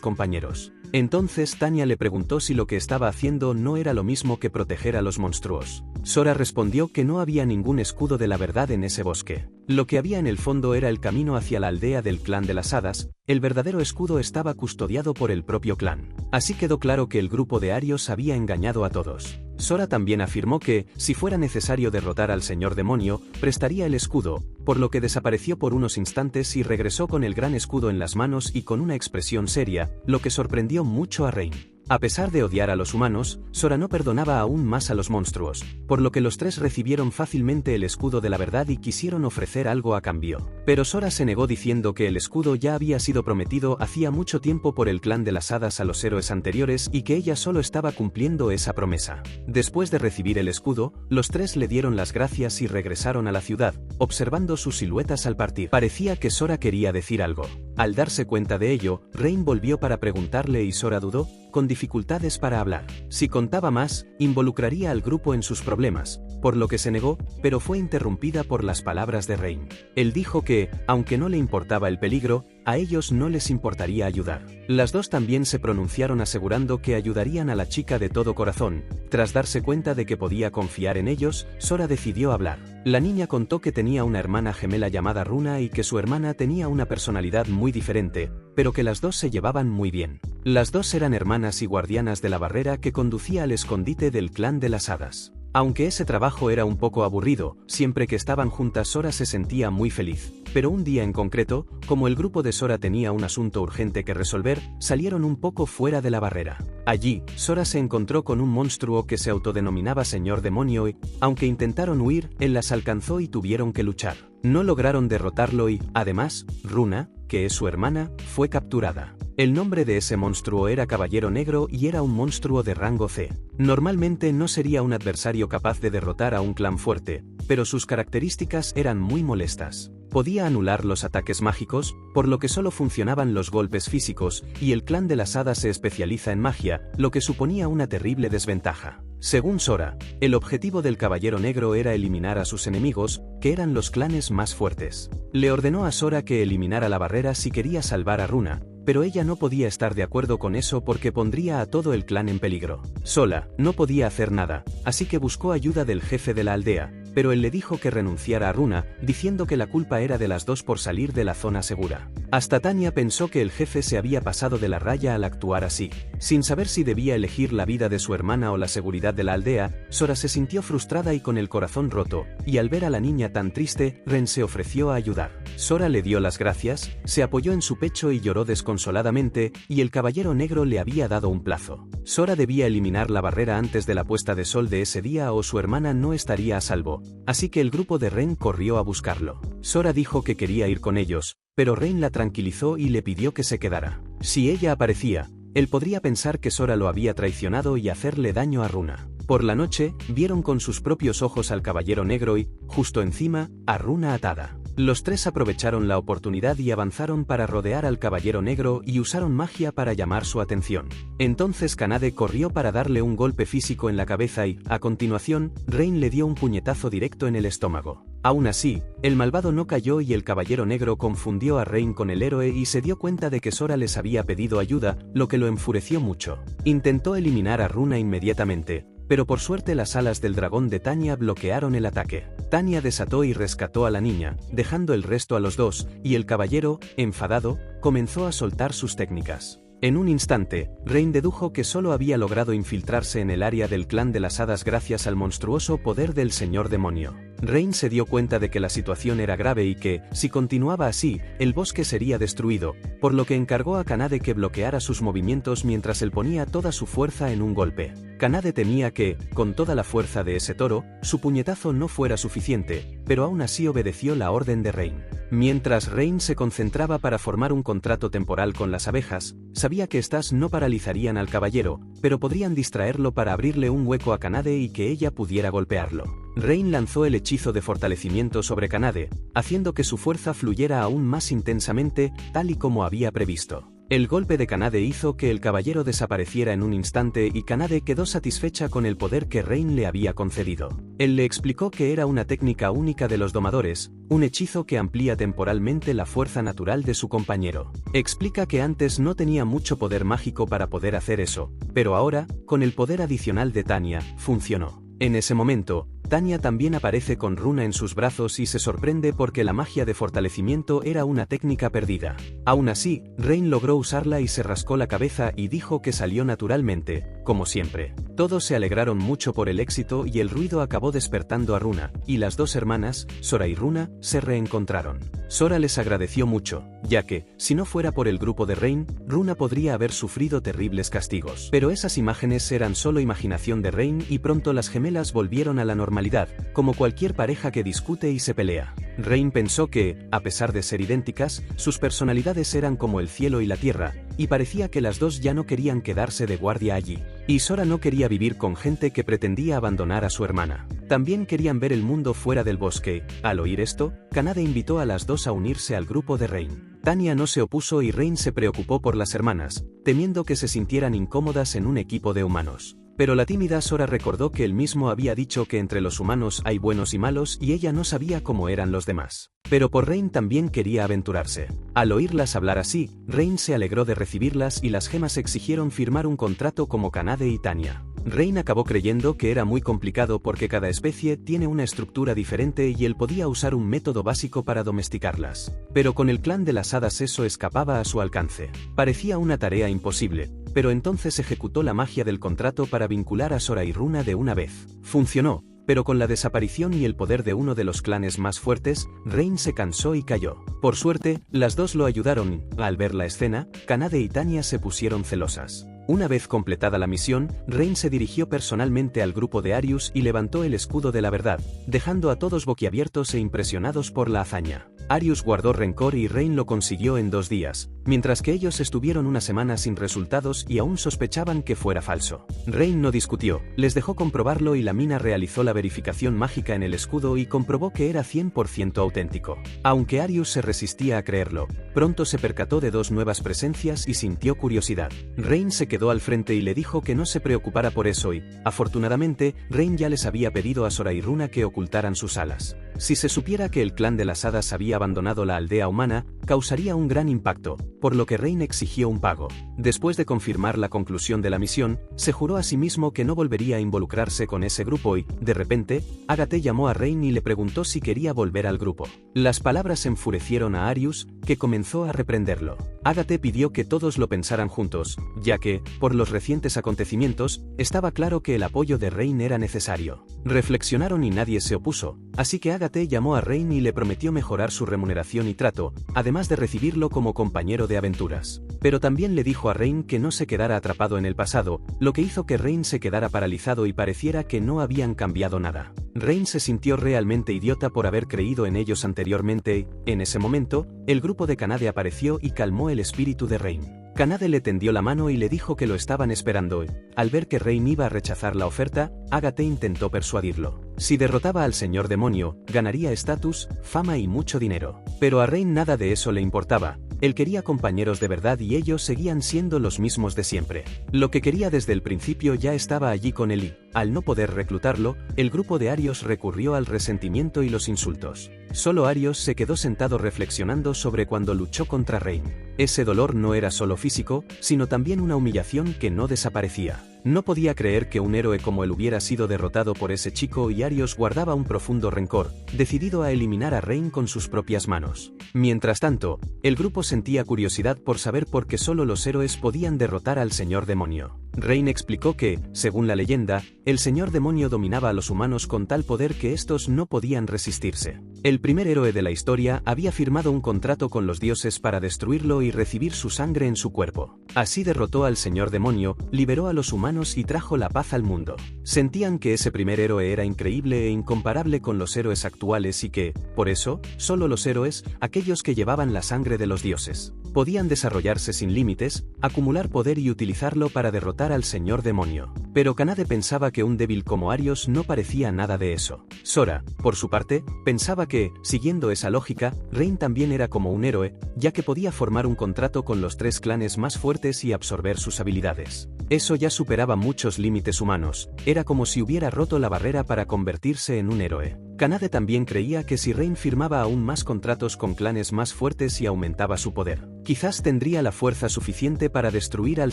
compañeros. Entonces Tanya le preguntó si lo que estaba haciendo no era lo mismo que proteger a los monstruos. Sora respondió que no había ningún escudo de la verdad en ese bosque. Lo que había en el fondo era el camino hacia la aldea del clan de las hadas. El verdadero escudo estaba custodiado por el propio clan. Así quedó claro que el grupo de Arios había engañado a todos. Sora también afirmó que, si fuera necesario derrotar al señor demonio, prestaría el escudo, por lo que desapareció por unos instantes y regresó con el gran escudo en las manos y con una expresión seria, lo que sorprendió mucho a Rain. A pesar de odiar a los humanos, Sora no perdonaba aún más a los monstruos, por lo que los tres recibieron fácilmente el escudo de la verdad y quisieron ofrecer algo a cambio. Pero Sora se negó diciendo que el escudo ya había sido prometido hacía mucho tiempo por el clan de las hadas a los héroes anteriores y que ella solo estaba cumpliendo esa promesa. Después de recibir el escudo, los tres le dieron las gracias y regresaron a la ciudad, observando sus siluetas al partir. Parecía que Sora quería decir algo. Al darse cuenta de ello, Rain volvió para preguntarle y Sora dudó, con dificultades para hablar. Si contaba más, involucraría al grupo en sus problemas, por lo que se negó, pero fue interrumpida por las palabras de Rain. Él dijo que, aunque no le importaba el peligro, a ellos no les importaría ayudar. Las dos también se pronunciaron asegurando que ayudarían a la chica de todo corazón. Tras darse cuenta de que podía confiar en ellos, Sora decidió hablar. La niña contó que tenía una hermana gemela llamada Runa y que su hermana tenía una personalidad muy diferente, pero que las dos se llevaban muy bien. Las dos eran hermanas y guardianas de la barrera que conducía al escondite del clan de las hadas. Aunque ese trabajo era un poco aburrido, siempre que estaban juntas Sora se sentía muy feliz. Pero un día en concreto, como el grupo de Sora tenía un asunto urgente que resolver, salieron un poco fuera de la barrera. Allí, Sora se encontró con un monstruo que se autodenominaba Señor Demonio y, aunque intentaron huir, él las alcanzó y tuvieron que luchar. No lograron derrotarlo y, además, Runa, que es su hermana, fue capturada. El nombre de ese monstruo era Caballero Negro y era un monstruo de rango C. Normalmente no sería un adversario capaz de derrotar a un clan fuerte, pero sus características eran muy molestas. Podía anular los ataques mágicos, por lo que solo funcionaban los golpes físicos, y el clan de las hadas se especializa en magia, lo que suponía una terrible desventaja. Según Sora, el objetivo del Caballero Negro era eliminar a sus enemigos, que eran los clanes más fuertes. Le ordenó a Sora que eliminara la barrera si quería salvar a Runa, pero ella no podía estar de acuerdo con eso porque pondría a todo el clan en peligro. Sola, no podía hacer nada, así que buscó ayuda del jefe de la aldea, pero él le dijo que renunciara a Runa, diciendo que la culpa era de las dos por salir de la zona segura. Hasta Tanya pensó que el jefe se había pasado de la raya al actuar así. Sin saber si debía elegir la vida de su hermana o la seguridad de la aldea, Sora se sintió frustrada y con el corazón roto, y al ver a la niña tan triste, Ren se ofreció a ayudar. Sora le dio las gracias, se apoyó en su pecho y lloró desconsoladamente, y el Caballero Negro le había dado un plazo. Sora debía eliminar la barrera antes de la puesta de sol de ese día o su hermana no estaría a salvo, así que el grupo de Ren corrió a buscarlo. Sora dijo que quería ir con ellos, pero Ren la tranquilizó y le pidió que se quedara. Si ella aparecía, él podría pensar que Sora lo había traicionado y hacerle daño a Runa. Por la noche, vieron con sus propios ojos al Caballero Negro y, justo encima, a Runa atada. Los tres aprovecharon la oportunidad y avanzaron para rodear al Caballero Negro y usaron magia para llamar su atención. Entonces Kanade corrió para darle un golpe físico en la cabeza y, a continuación, Rain le dio un puñetazo directo en el estómago. Aún así, el malvado no cayó y el Caballero Negro confundió a Rain con el héroe y se dio cuenta de que Sora les había pedido ayuda, lo que lo enfureció mucho. Intentó eliminar a Runa inmediatamente, pero por suerte las alas del dragón de Tanya bloquearon el ataque. Tanya desató y rescató a la niña, dejando el resto a los dos, y el caballero, enfadado, comenzó a soltar sus técnicas. En un instante, Rain dedujo que solo había logrado infiltrarse en el área del clan de las hadas gracias al monstruoso poder del Señor Demonio. Rain se dio cuenta de que la situación era grave y que, si continuaba así, el bosque sería destruido, por lo que encargó a Kanade que bloqueara sus movimientos mientras él ponía toda su fuerza en un golpe. Kanade temía que, con toda la fuerza de ese toro, su puñetazo no fuera suficiente, pero aún así obedeció la orden de Rain. Mientras Rain se concentraba para formar un contrato temporal con las abejas, sabía que estas no paralizarían al caballero, pero podrían distraerlo para abrirle un hueco a Kanade y que ella pudiera golpearlo. Rain lanzó el hechizo de fortalecimiento sobre Kanade, haciendo que su fuerza fluyera aún más intensamente, tal y como había previsto. El golpe de Kanade hizo que el caballero desapareciera en un instante y Kanade quedó satisfecha con el poder que Rain le había concedido. Él le explicó que era una técnica única de los domadores, un hechizo que amplía temporalmente la fuerza natural de su compañero. Explica que antes no tenía mucho poder mágico para poder hacer eso, pero ahora, con el poder adicional de Tanya, funcionó. En ese momento, Tanya también aparece con Runa en sus brazos y se sorprende porque la magia de fortalecimiento era una técnica perdida. Aún así, Rain logró usarla y se rascó la cabeza y dijo que salió naturalmente, como siempre. Todos se alegraron mucho por el éxito y el ruido acabó despertando a Runa, y las dos hermanas, Sora y Runa, se reencontraron. Sora les agradeció mucho, ya que, si no fuera por el grupo de Rain, Runa podría haber sufrido terribles castigos. Pero esas imágenes eran solo imaginación de Rain y pronto las gemelas volvieron a la normalidad, como cualquier pareja que discute y se pelea. Rain pensó que, a pesar de ser idénticas, sus personalidades eran como el cielo y la tierra, y parecía que las dos ya no querían quedarse de guardia allí. Y Sora no quería vivir con gente que pretendía abandonar a su hermana. También querían ver el mundo fuera del bosque. Al oír esto, Kanade invitó a las dos a unirse al grupo de Rain. Tanya no se opuso y Rain se preocupó por las hermanas, temiendo que se sintieran incómodas en un equipo de humanos. Pero la tímida Sora recordó que él mismo había dicho que entre los humanos hay buenos y malos y ella no sabía cómo eran los demás. Pero por Rain también quería aventurarse. Al oírlas hablar así, Rain se alegró de recibirlas y las gemas exigieron firmar un contrato como Kanade y Tanya. Rain acabó creyendo que era muy complicado porque cada especie tiene una estructura diferente y él podía usar un método básico para domesticarlas. Pero con el clan de las hadas eso escapaba a su alcance. Parecía una tarea imposible, pero entonces ejecutó la magia del contrato para vincular a Sora y Runa de una vez. Funcionó, pero con la desaparición y el poder de uno de los clanes más fuertes, Rain se cansó y cayó. Por suerte, las dos lo ayudaron y, al ver la escena, Kanade y Tanya se pusieron celosas. Una vez completada la misión, Rain se dirigió personalmente al grupo de Arius y levantó el escudo de la verdad, dejando a todos boquiabiertos e impresionados por la hazaña. Arius guardó rencor y Rain lo consiguió en 2 días, mientras que ellos estuvieron una semana sin resultados y aún sospechaban que fuera falso. Rain no discutió, les dejó comprobarlo y la mina realizó la verificación mágica en el escudo y comprobó que era 100% auténtico. Aunque Arius se resistía a creerlo, pronto se percató de 2 nuevas presencias y sintió curiosidad. Rain se quedó al frente y le dijo que no se preocupara por eso y, afortunadamente, Rain ya les había pedido a Sora y Runa que ocultaran sus alas. Si se supiera que el clan de las hadas había abandonado la aldea humana, causaría un gran impacto, por lo que Rain exigió un pago. Después de confirmar la conclusión de la misión, se juró a sí mismo que no volvería a involucrarse con ese grupo y, de repente, Ágate llamó a Rain y le preguntó si quería volver al grupo. Las palabras enfurecieron a Arius, que comenzó a reprenderlo. Ágate pidió que todos lo pensaran juntos, ya que, por los recientes acontecimientos, estaba claro que el apoyo de Rain era necesario. Reflexionaron y nadie se opuso, así que Ágate llamó a Rain y le prometió mejorar su remuneración y trato, además de recibirlo como compañero de aventuras. Pero también le dijo a Rain que no se quedara atrapado en el pasado, lo que hizo que Rain se quedara paralizado y pareciera que no habían cambiado nada. Rain se sintió realmente idiota por haber creído en ellos anteriormente y, en ese momento, el grupo de Kanade apareció y calmó el espíritu de Rain. Kanade le tendió la mano y le dijo que lo estaban esperando. Al ver que Rain iba a rechazar la oferta, Ágate intentó persuadirlo. Si derrotaba al señor demonio, ganaría estatus, fama y mucho dinero. Pero a Rain nada de eso le importaba. Él quería compañeros de verdad y ellos seguían siendo los mismos de siempre. Lo que quería desde el principio ya estaba allí con él y, al no poder reclutarlo, el grupo de Arios recurrió al resentimiento y los insultos. Solo Arios se quedó sentado reflexionando sobre cuando luchó contra Rain. Ese dolor no era solo físico, sino también una humillación que no desaparecía. No podía creer que un héroe como él hubiera sido derrotado por ese chico y Arios guardaba un profundo rencor, decidido a eliminar a Rain con sus propias manos. Mientras tanto, el grupo sentía curiosidad por saber por qué solo los héroes podían derrotar al señor demonio. Rain explicó que, según la leyenda, el señor demonio dominaba a los humanos con tal poder que estos no podían resistirse. El primer héroe de la historia había firmado un contrato con los dioses para destruirlo y recibir su sangre en su cuerpo. Así derrotó al señor demonio, liberó a los humanos y trajo la paz al mundo. Sentían que ese primer héroe era increíble e incomparable con los héroes actuales y que, por eso, solo los héroes, aquellos que llevaban la sangre de los dioses, podían desarrollarse sin límites, acumular poder y utilizarlo para derrotar al señor demonio. Pero Kanade pensaba que un débil como Arios no parecía nada de eso. Sora, por su parte, pensaba que, siguiendo esa lógica, Rain también era como un héroe, ya que podía formar un contrato con los 3 clanes más fuertes y absorber sus habilidades. Eso ya superaba muchos límites humanos, era como si hubiera roto la barrera para convertirse en un héroe. Kanade también creía que si Rain firmaba aún más contratos con clanes más fuertes y aumentaba su poder, quizás tendría la fuerza suficiente para destruir al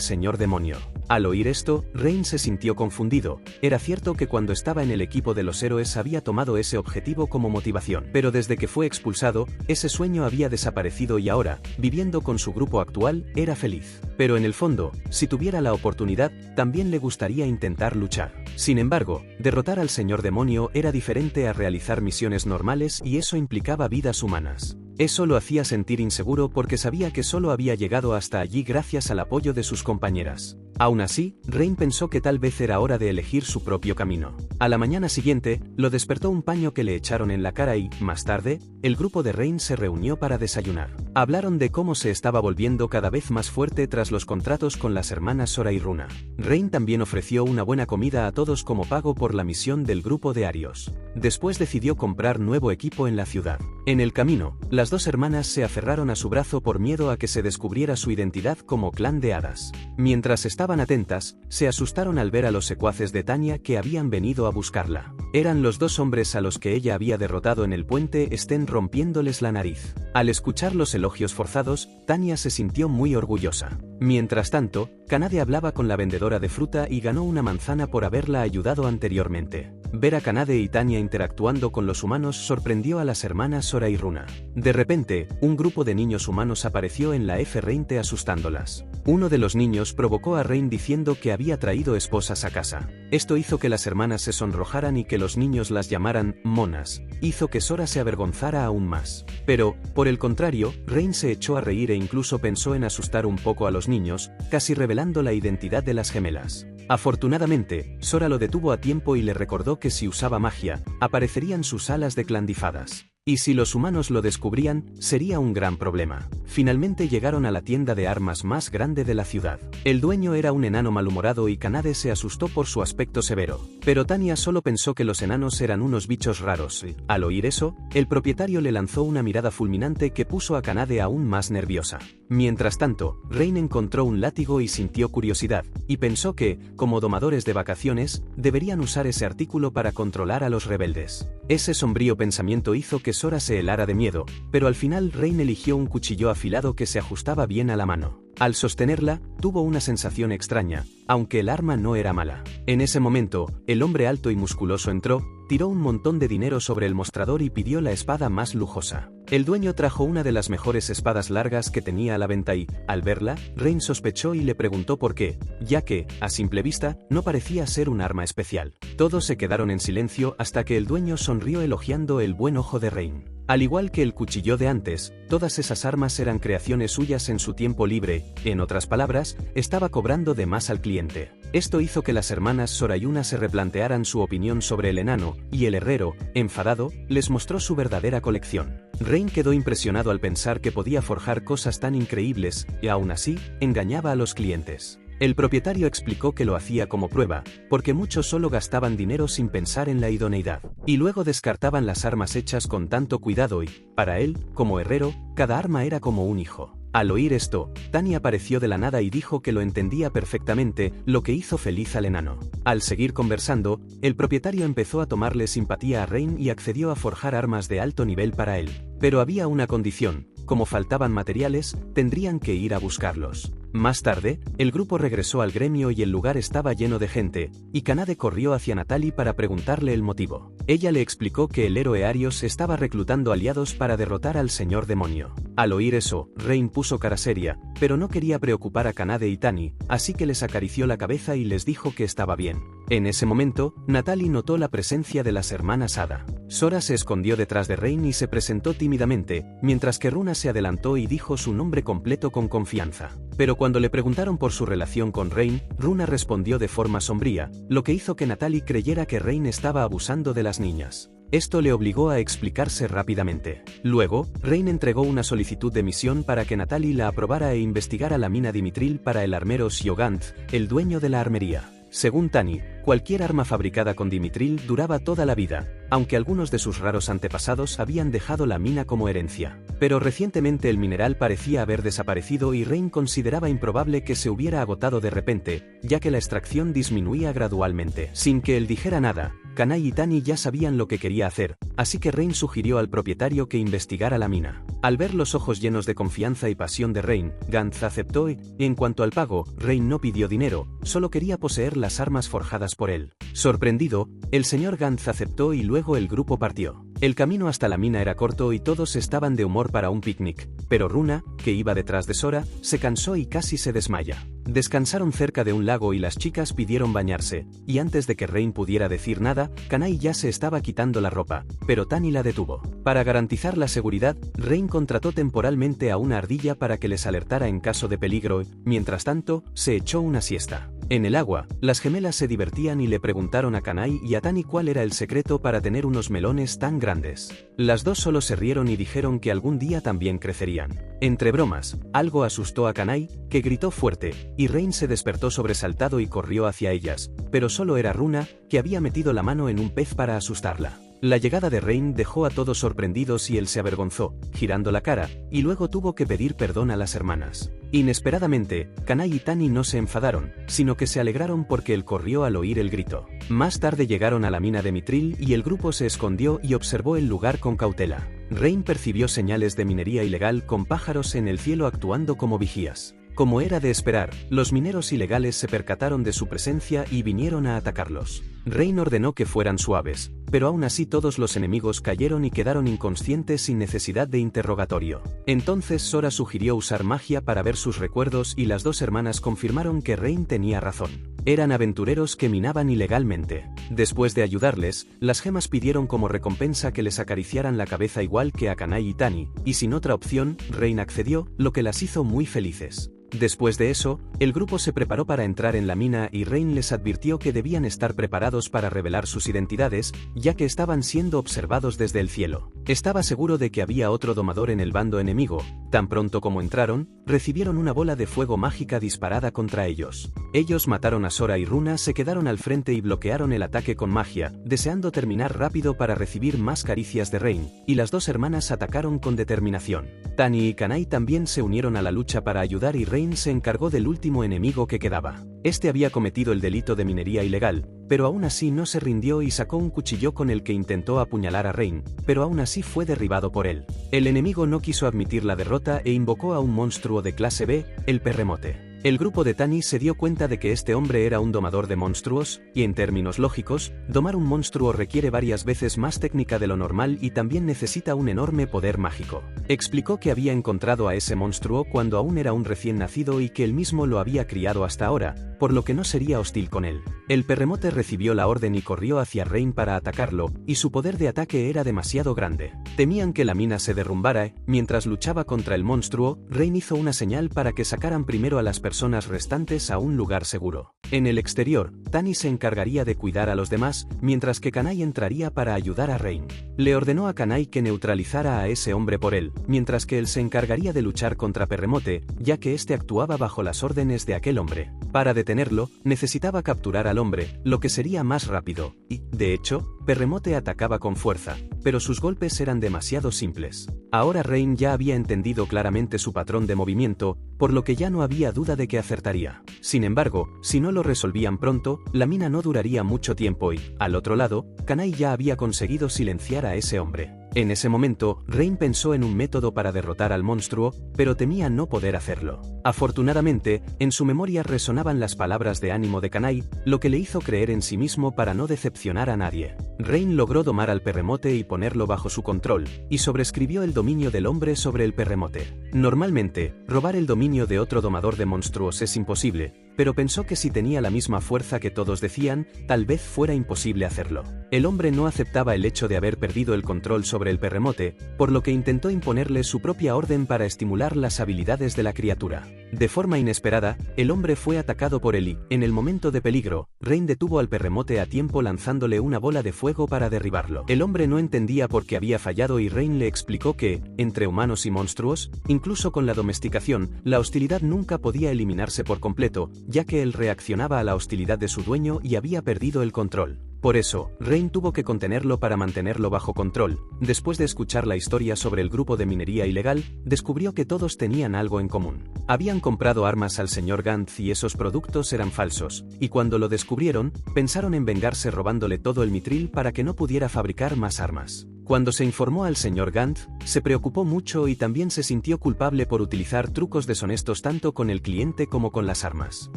señor demonio. Al oír esto, Rain se sintió confundido. Era cierto que cuando estaba en el equipo de los héroes había tomado ese objetivo como motivación, pero desde que fue expulsado, ese sueño había desaparecido y ahora, viviendo con su grupo actual, era feliz. Pero en el fondo, si tuviera la oportunidad, también le gustaría intentar luchar. Sin embargo, derrotar al señor demonio era diferente a realizar misiones normales y eso implicaba vidas humanas. Eso lo hacía sentir inseguro porque sabía que solo había llegado hasta allí gracias al apoyo de sus compañeras. Aún así, Rain pensó que tal vez era hora de elegir su propio camino. A la mañana siguiente, lo despertó un paño que le echaron en la cara y, más tarde, el grupo de Rain se reunió para desayunar. Hablaron de cómo se estaba volviendo cada vez más fuerte tras los contratos con las hermanas Sora y Runa. Rain también ofreció una buena comida a todos como pago por la misión del grupo de Arios. Después decidió comprar nuevo equipo en la ciudad. En el camino, las 2 hermanas se aferraron a su brazo por miedo a que se descubriera su identidad como clan de hadas. Mientras estaban atentas, se asustaron al ver a los secuaces de Tanya que habían venido a buscarla. Eran los 2 hombres a los que ella había derrotado en el puente Sten rompiéndoles la nariz. Al escuchar los elogios forzados, Tanya se sintió muy orgullosa. Mientras tanto, Kanade hablaba con la vendedora de fruta y ganó una manzana por haberla ayudado anteriormente. Ver a Kanade y Tanya interactuando con los humanos sorprendió a las hermanas Sora y Runa. De repente, un grupo de niños humanos apareció en la F-20 asustándolas. Uno de los niños provocó a Rain diciendo que había traído esposas a casa. Esto hizo que las hermanas se sonrojaran y que los niños las llamaran monas. Hizo que Sora se avergonzara aún más. Pero, por el contrario, Rain se echó a reír e incluso pensó en asustar un poco a los niños, casi revelando la identidad de las gemelas. Afortunadamente, Sora lo detuvo a tiempo y le recordó que si usaba magia, aparecerían sus alas de clandifadas. Y si los humanos lo descubrían, sería un gran problema. Finalmente llegaron a la tienda de armas más grande de la ciudad. El dueño era un enano malhumorado y Kanade se asustó por su aspecto severo. Pero Tanya solo pensó que los enanos eran unos bichos raros. Al oír eso, el propietario le lanzó una mirada fulminante que puso a Kanade aún más nerviosa. Mientras tanto, Rain encontró un látigo y sintió curiosidad, y pensó que, como domadores de vacaciones, deberían usar ese artículo para controlar a los rebeldes. Ese sombrío pensamiento hizo que Sora se helara de miedo, pero al final Rain eligió un cuchillo afilado que se ajustaba bien a la mano. Al sostenerla, tuvo una sensación extraña, aunque el arma no era mala. En ese momento, el hombre alto y musculoso entró, tiró un montón de dinero sobre el mostrador y pidió la espada más lujosa. El dueño trajo una de las mejores espadas largas que tenía a la venta y, al verla, Rain sospechó y le preguntó por qué, ya que, a simple vista, no parecía ser un arma especial. Todos se quedaron en silencio hasta que el dueño sonrió elogiando el buen ojo de Rain. Al igual que el cuchillo de antes, todas esas armas eran creaciones suyas en su tiempo libre, en otras palabras, estaba cobrando de más al cliente. Esto hizo que las hermanas Sora y Runa se replantearan su opinión sobre el enano, y el herrero, enfadado, les mostró su verdadera colección. Rain quedó impresionado al pensar que podía forjar cosas tan increíbles, y aún así, engañaba a los clientes. El propietario explicó que lo hacía como prueba, porque muchos solo gastaban dinero sin pensar en la idoneidad, y luego descartaban las armas hechas con tanto cuidado y, para él, como herrero, cada arma era como un hijo. Al oír esto, Tanya apareció de la nada y dijo que lo entendía perfectamente, lo que hizo feliz al enano. Al seguir conversando, el propietario empezó a tomarle simpatía a Rain y accedió a forjar armas de alto nivel para él. Pero había una condición: como faltaban materiales, tendrían que ir a buscarlos. Más tarde, el grupo regresó al gremio y el lugar estaba lleno de gente, y Kanade corrió hacia Natalie para preguntarle el motivo. Ella le explicó que el héroe Arios estaba reclutando aliados para derrotar al señor demonio. Al oír eso, Rain puso cara seria, pero no quería preocupar a Kanade y Tani, así que les acarició la cabeza y les dijo que estaba bien. En ese momento, Natalie notó la presencia de las hermanas Hada. Sora se escondió detrás de Rain y se presentó tímidamente, mientras que Runa se adelantó y dijo su nombre completo con confianza. Pero cuando le preguntaron por su relación con Rain, Runa respondió de forma sombría, lo que hizo que Natalie creyera que Rain estaba abusando de las niñas. Esto le obligó a explicarse rápidamente. Luego, Rain entregó una solicitud de misión para que Natalie la aprobara e investigara la mina Dimitril para el armero Sioganth, el dueño de la armería. Según Tani, cualquier arma fabricada con Dimitril duraba toda la vida, aunque algunos de sus raros antepasados habían dejado la mina como herencia. Pero recientemente el mineral parecía haber desaparecido y Rain consideraba improbable que se hubiera agotado de repente, ya que la extracción disminuía gradualmente. Sin que él dijera nada, Kanai y Tani ya sabían lo que quería hacer, así que Rain sugirió al propietario que investigara la mina. Al ver los ojos llenos de confianza y pasión de Rain, Gantz aceptó y, en cuanto al pago, Rain no pidió dinero, solo quería poseer las armas forjadas por él. Sorprendido, el señor Gantz aceptó y luego el grupo partió. El camino hasta la mina era corto y todos estaban de humor para un picnic, pero Runa, que iba detrás de Sora, se cansó y casi se desmaya. Descansaron cerca de un lago y las chicas pidieron bañarse, y antes de que Rain pudiera decir nada, Kanai ya se estaba quitando la ropa, pero Tani la detuvo. Para garantizar la seguridad, Rain contrató temporalmente a una ardilla para que les alertara en caso de peligro, mientras tanto, se echó una siesta. En el agua, las gemelas se divertían y le preguntaron a Kanai y a Tani cuál era el secreto para tener unos melones tan grandes. Las dos solo se rieron y dijeron que algún día también crecerían. Entre bromas, algo asustó a Kanai, que gritó fuerte, y Rain se despertó sobresaltado y corrió hacia ellas, pero solo era Runa, que había metido la mano en un pez para asustarla. La llegada de Rain dejó a todos sorprendidos y él se avergonzó, girando la cara, y luego tuvo que pedir perdón a las hermanas. Inesperadamente, Kanai y Tani no se enfadaron, sino que se alegraron porque él corrió al oír el grito. Más tarde llegaron a la mina de Mitril y el grupo se escondió y observó el lugar con cautela. Rain percibió señales de minería ilegal con pájaros en el cielo actuando como vigías. Como era de esperar, los mineros ilegales se percataron de su presencia y vinieron a atacarlos. Rain ordenó que fueran suaves, pero aún así todos los enemigos cayeron y quedaron inconscientes sin necesidad de interrogatorio. Entonces Sora sugirió usar magia para ver sus recuerdos y las dos hermanas confirmaron que Rain tenía razón. Eran aventureros que minaban ilegalmente. Después de ayudarles, las gemas pidieron como recompensa que les acariciaran la cabeza igual que a Kanai y Tani, y sin otra opción, Rain accedió, lo que las hizo muy felices. Después de eso, el grupo se preparó para entrar en la mina y Rain les advirtió que debían estar preparados para revelar sus identidades, ya que estaban siendo observados desde el cielo. Estaba seguro de que había otro domador en el bando enemigo. Tan pronto como entraron, recibieron una bola de fuego mágica disparada contra ellos. Ellos mataron a Sora y Runa, se quedaron al frente y bloquearon el ataque con magia, deseando terminar rápido para recibir más caricias de Rain, y las dos hermanas atacaron con determinación. Tani y Kanai también se unieron a la lucha para ayudar y Rain se encargó del último enemigo que quedaba. Este había cometido el delito de minería ilegal, pero aún así no se rindió y sacó un cuchillo con el que intentó apuñalar a Rain, pero aún así fue derribado por él. El enemigo no quiso admitir la derrota e invocó a un monstruo de clase B, el Perremote. El grupo de Tani se dio cuenta de que este hombre era un domador de monstruos, y en términos lógicos, domar un monstruo requiere varias veces más técnica de lo normal y también necesita un enorme poder mágico. Explicó que había encontrado a ese monstruo cuando aún era un recién nacido y que él mismo lo había criado hasta ahora, por lo que no sería hostil con él. El Perremote recibió la orden y corrió hacia Rain para atacarlo, y su poder de ataque era demasiado grande. Temían que la mina se derrumbara. Mientras luchaba contra el monstruo, Rain hizo una señal para que sacaran primero a las personas restantes a un lugar seguro. En el exterior, Tani se encargaría de cuidar a los demás, mientras que Kanai entraría para ayudar a Rain. Le ordenó a Kanai que neutralizara a ese hombre por él, mientras que él se encargaría de luchar contra Perremote, ya que este actuaba bajo las órdenes de aquel hombre. Para detenerlo, necesitaba capturar al hombre, lo que sería más rápido, y, de hecho, Perremote atacaba con fuerza, pero sus golpes eran demasiado simples. Ahora Rain ya había entendido claramente su patrón de movimiento, por lo que ya no había duda de que acertaría. Sin embargo, si no lo resolvían pronto, la mina no duraría mucho tiempo y, al otro lado, Kanai ya había conseguido silenciar a ese hombre. En ese momento, Rain pensó en un método para derrotar al monstruo, pero temía no poder hacerlo. Afortunadamente, en su memoria resonaban las palabras de ánimo de Kanai, lo que le hizo creer en sí mismo para no decepcionar a nadie. Rain logró domar al perremote y ponerlo bajo su control, y sobreescribió el dominio del hombre sobre el perremote. Normalmente, robar el dominio de otro domador de monstruos es imposible, pero pensó que si tenía la misma fuerza que todos decían, tal vez fuera imposible hacerlo. El hombre no aceptaba el hecho de haber perdido el control sobre el perremote, por lo que intentó imponerle su propia orden para estimular las habilidades de la criatura. De forma inesperada, el hombre fue atacado por él y, en el momento de peligro, Rain detuvo al perremote a tiempo lanzándole una bola de fuego para derribarlo. El hombre no entendía por qué había fallado y Rain le explicó que, entre humanos y monstruos, incluso con la domesticación, la hostilidad nunca podía eliminarse por completo, ya que él reaccionaba a la hostilidad de su dueño y había perdido el control. Por eso, Rain tuvo que contenerlo para mantenerlo bajo control. Después de escuchar la historia sobre el grupo de minería ilegal, descubrió que todos tenían algo en común. Habían comprado armas al señor Gantz y esos productos eran falsos, y cuando lo descubrieron, pensaron en vengarse robándole todo el mitril para que no pudiera fabricar más armas. Cuando se informó al señor Gantz, se preocupó mucho y también se sintió culpable por utilizar trucos deshonestos tanto con el cliente como con las armas.